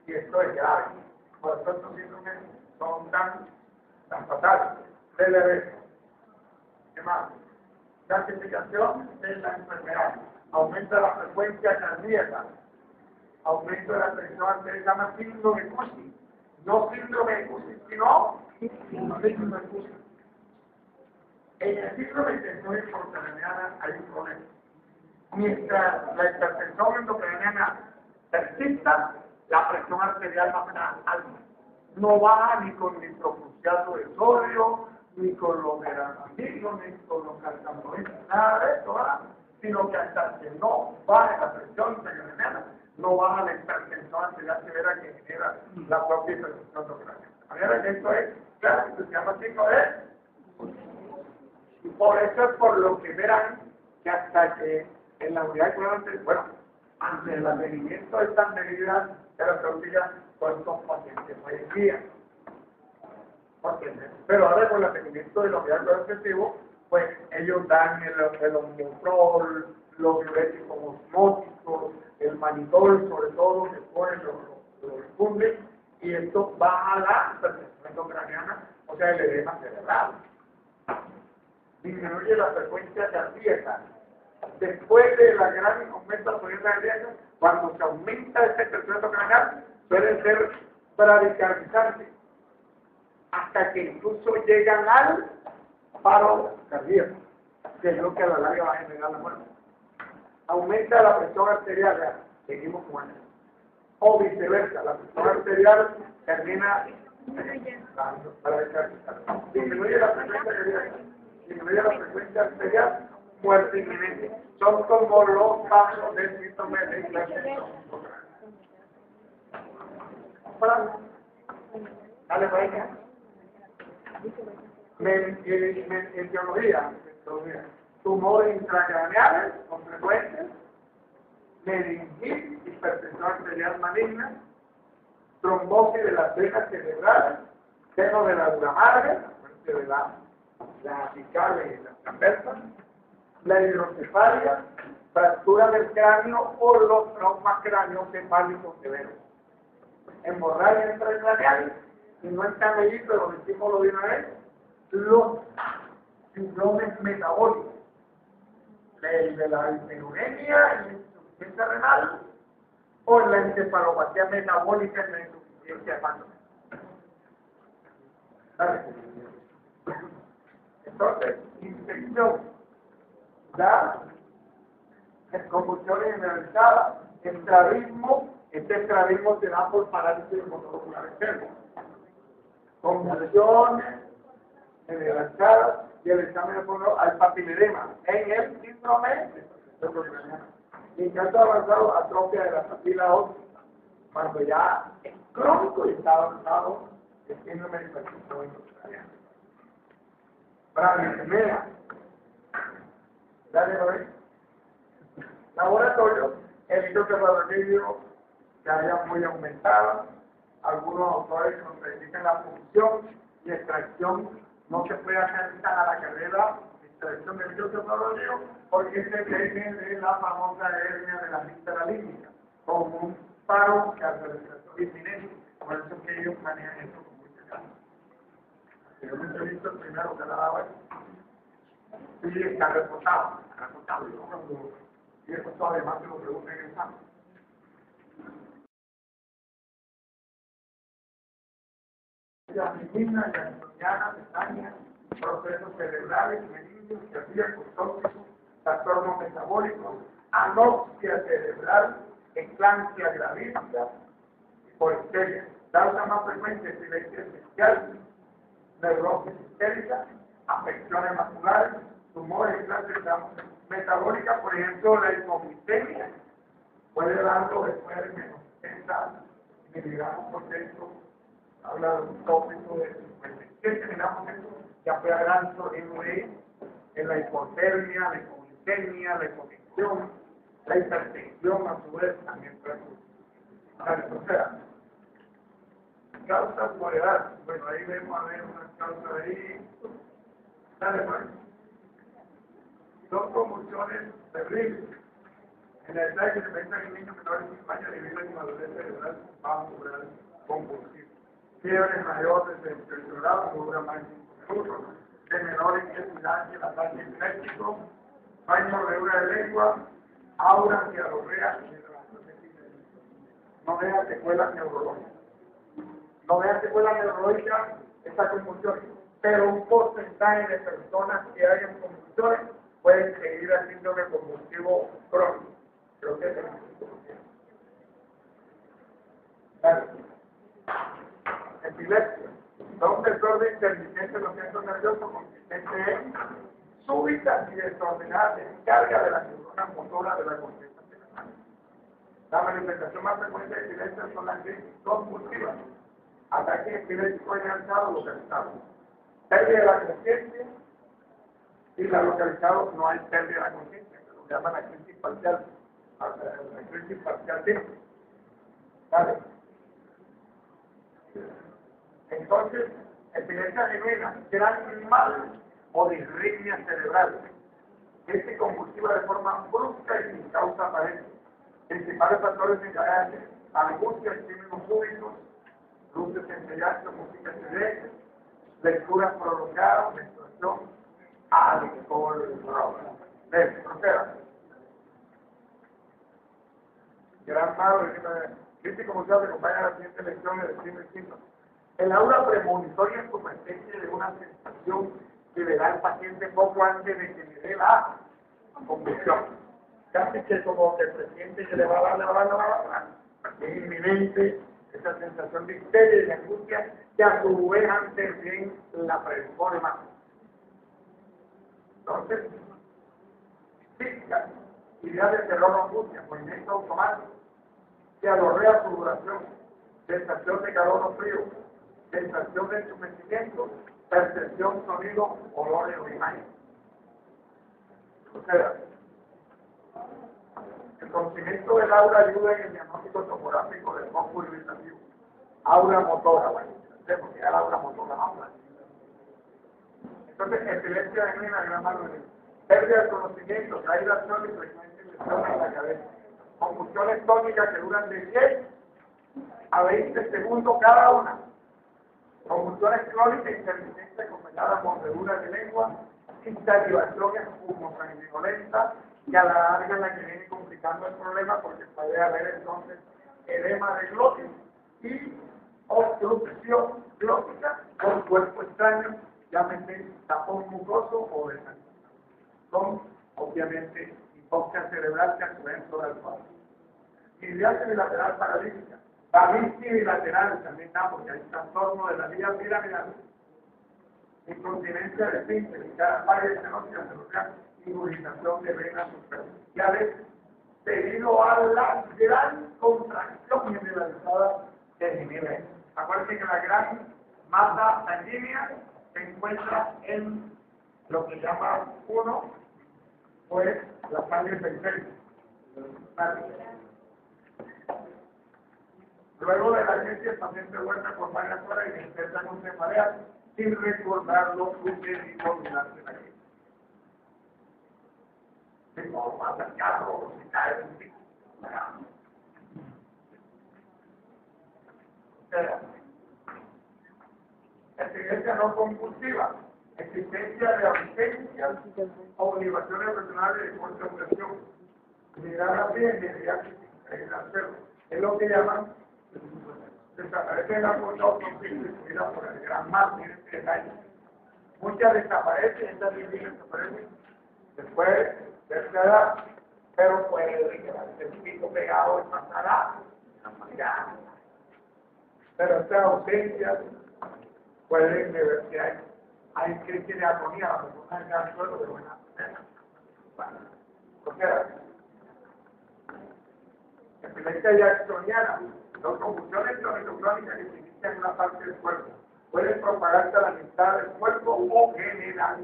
Y esto es grave. Por eso estos síndromes son tan fatales. DLB. ¿Qué más? Clasificación de la enfermedad. Aumenta la frecuencia cardíaca. Aumento de la presión arterial. Se llama síndrome de Cushing. No síndrome de Cushing, sino síndrome de Cushing. En el síndrome de tensión intracraniana hay un problema. Mientras la hipertensión endocraniana persista, la presión arterial va a estar alta. No baja ni con nitrocruciato de sodio, ni con los merandinos, ni con los calcaminoides, nada de eso, ¿verdad? Sino que hasta que no baje la presión intracraniana, no baja la hipertensión arterial severa que genera la propia hipertensión endocraniana. De manera que esto es, claro, se llama signo de. Y por eso es por lo que verán que hasta que en la unidad de cuidados, bueno, ante el advenimiento de estas medidas de la tortilla, pues estos pacientes fallecían. Pero ahora con el advenimiento de la unidad de cuidados intensivos, pues ellos dan el omniprol, los diuréticos osmóticos, el manitol, sobre todo, después lo difunden, y esto baja la hipertensión endocraniana, o sea, el edema cerebral. Disminuye la frecuencia cardíaca. Después de la gran aumento de la frecuencia cardíaca, cuando se aumenta esta hipertensión endocranial, suelen ser bradicardizantes, hasta que incluso llegan al paro cardíaco, que es lo que a la larga va a generar la muerte. aumenta la presión arterial, ya, seguimos con eso. O viceversa, la presión arterial termina para descartar. Disminuye la frecuencia arterial, muerte inminente. Son como los pasos del síntoma de inflación. Dale, vaya. En teología, tumores intracraneales con frecuencia, meningitis, hipertensión arterial maligna, trombosis de las venas cerebrales, seno de la dura madre, de las apicales y las transversas, la hidrocefalia, fractura del cráneo o los traumas craneoencefálicos severos. Hemorragia intracraneal, y no está allí, pero decimos lo de una vez, los síndromes metabólicos, el de la hiperuremia y la insuficiencia renal, o la encefalopatía metabólica en la insuficiencia hepática. Entonces, infección da convulsiones generalizadas, estrabismo, este estrabismo se da por parálisis del motor ocular externo, convulsiones generalizadas y el examen de fondo al papiledema en el síndrome y en caso avanzado atrofia de la papila ósea cuando ya es crónico y está avanzado el síndrome de hipertensión intracraneal. Bradyemia, dale a ver. Laboratorio, el hidrocefalorraquídeo que haya muy aumentado. Algunos autores contraindican la función y extracción. No se puede hacer a la carrera de extracción del hidrocefalorraquídeo porque se viene de la famosa hernia de la víscera límbica, como un paro cardiorrespiratorio inminente. Por eso es que ellos manejan esto con mucha calma. Yo me he visto el primero que la daba y está reportado. Y eso además se lo preguntan en el examen. La medicina, la insomniana, pestañas, procesos cerebrales, meningios, cardíacos, tóxicos, trastornos metabólicos, anoxia cerebral, eclampsia gravídica y coesteria. Causa más frecuente epilepsia especial, neurosis histérica, afecciones maculares, tumores y clases metabólicas, por ejemplo, la hipoglicemia puede darlo después de menos 60 miligramos por ciento. Habla de un tópico de 57 miligramos por ciento, ya puede haber en la hipotermia, la hipoglicemia, la hipotensión, la hipertensión a su vez también puede ocurrir. O sea, causas por edad. Bueno, ahí vemos a ver unas causas ahí. Dale, pues. Son convulsiones terribles. En la edad que se presentan en niños menores de 5 años debido a inmadurez cerebral vascular convulsiva. Fiebre mayor de 38 grados, que dura más de 5 minutos. De menor intensidad que el ataque epiléptico. Baño de una de lengua. Aura, diarrea y no deja secuelas neurológicas. No deja secuelas neurológicas esta convulsión, pero un porcentaje de personas que hayan convulsiones pueden seguir al síndrome convulsivo crónico. Creo que es el 25%. Epilepsia. Son desorden intermitente de los centros nerviosos consistente en súbita y desordenada descarga de la neurona motora de la corteza cerebral. La manifestación más frecuente de epilepsia son las crisis convulsivas. Ataques epilépticos generalizados localizados. Pérdida de la conciencia y la localizados no hay pérdida de la conciencia, que lo llaman la crisis parcial. La crisis parcial simple. ¿Vale? Entonces, epilepsia genuina, gran mal o disritmia cerebral. Este convulsiva de forma brusca y sin causa aparente. Principales factores encadenan angustia, estímulos súbitos, luces centellazos, música estridente, lecturas prolongadas, menstruación, alcohol, droga. Proceda. Gran malo, este convulsivo se acompaña a las siguientes lecciones del primer síntoma. El aura premonitoria es como especie de una sensación que le da al paciente poco antes de que le dé la convulsión. casi que como que presiente que le va a dar, es inminente esa sensación de histeria y de angustia que a su vez antes bien la predispone más. Entonces, sí, idea de terror o angustia, movimiento automático, que alorrea su duración, sensación de calor o frío, sensación de entumecimiento, percepción, sonido, olores o imagen. O sea, el conocimiento del aura ayuda en el diagnóstico topográfico del foco irritativo. Aura motora, bueno, porque ya la aura motora habla. Entonces, epilepsia de la gran mayoría. Pérdida de conocimiento, caída de acción y frecuentes lesiones en la cabeza. Convulsiones tónicas que duran de 10 a 20 segundos cada una. Convulsiones crónicas intermitentes acompañadas con mordedura de lengua y salivación espumosangulenta que a la larga es la que viene complicando el problema porque puede haber entonces edema de glotis y obstrucción glótica con cuerpo extraño, llámese tapón mucoso o de sangre. Con, obviamente, hipoxia cerebral que actúa sobre el cuadro. Ideal bilateral paralítica. Parálisis bilateral también da porque hay trastorno de la vía piramidal. Incontinencia de esfínter, y cada falla de senosia celular, ingurgitación de venas superficiales, debido a la gran contracción generalizada que genera. Acuérdense que la gran masa sanguínea se encuentra en lo que llama uno, pues la sangre periférica. Luego de la agencia, el paciente vuelve por varias horas y despierta con cefaleas sin recordar lo sucedido durante la crisis. Si no pasa el carro o si cae un pico. Epilepsia no compulsiva, existencia de ausencia o privaciones personales de concentración, mirar a pie y mirar al cerro. Es lo que llaman desaparece la cosa constituida por el gran mar, miren qué detalle. Muchas desaparecen, estas desaparecen después de esta edad, pero puede quedarse el pico pegado y pasará. Ya. Pero esta ausencia puede ver que hay crisis de agonía, la persona en el suelo de buena manera. O sea, epilepsia jacksoniana, las convulsiones crónicas que se inician en una parte del cuerpo pueden propagarse a la mitad del cuerpo o generalizar.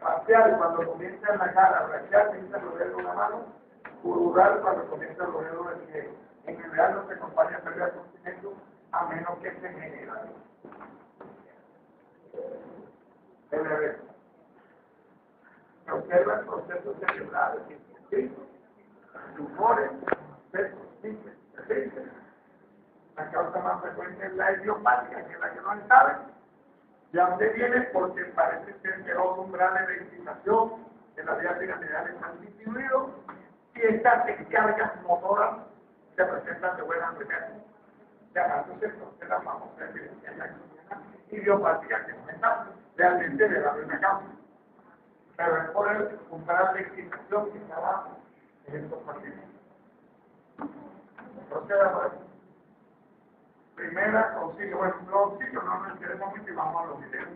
Facial cuando comienza en la cara, brachial comienza los dedos de una mano, urural cuando comienza los dedos del pie. En general no se acompaña pérdida de conocimiento a menos que se generalice. Se observan procesos cerebrales, tumores, la causa más frecuente es la idiopática, que es la que no sabe. Ya usted viene porque parece ser que los umbrales de excitación de la vía piramidal están disminuidos y estas descargas motoras se presentan de buena manera. Llamándose entonces la famosa epilepsia idiopática que no está realmente de la misma causa. Pero es por el umbral de excitación que está en estos pacientes. Proceda, primera auxilio. Bueno, los auxilios no nos interesa mucho y vamos a los videos.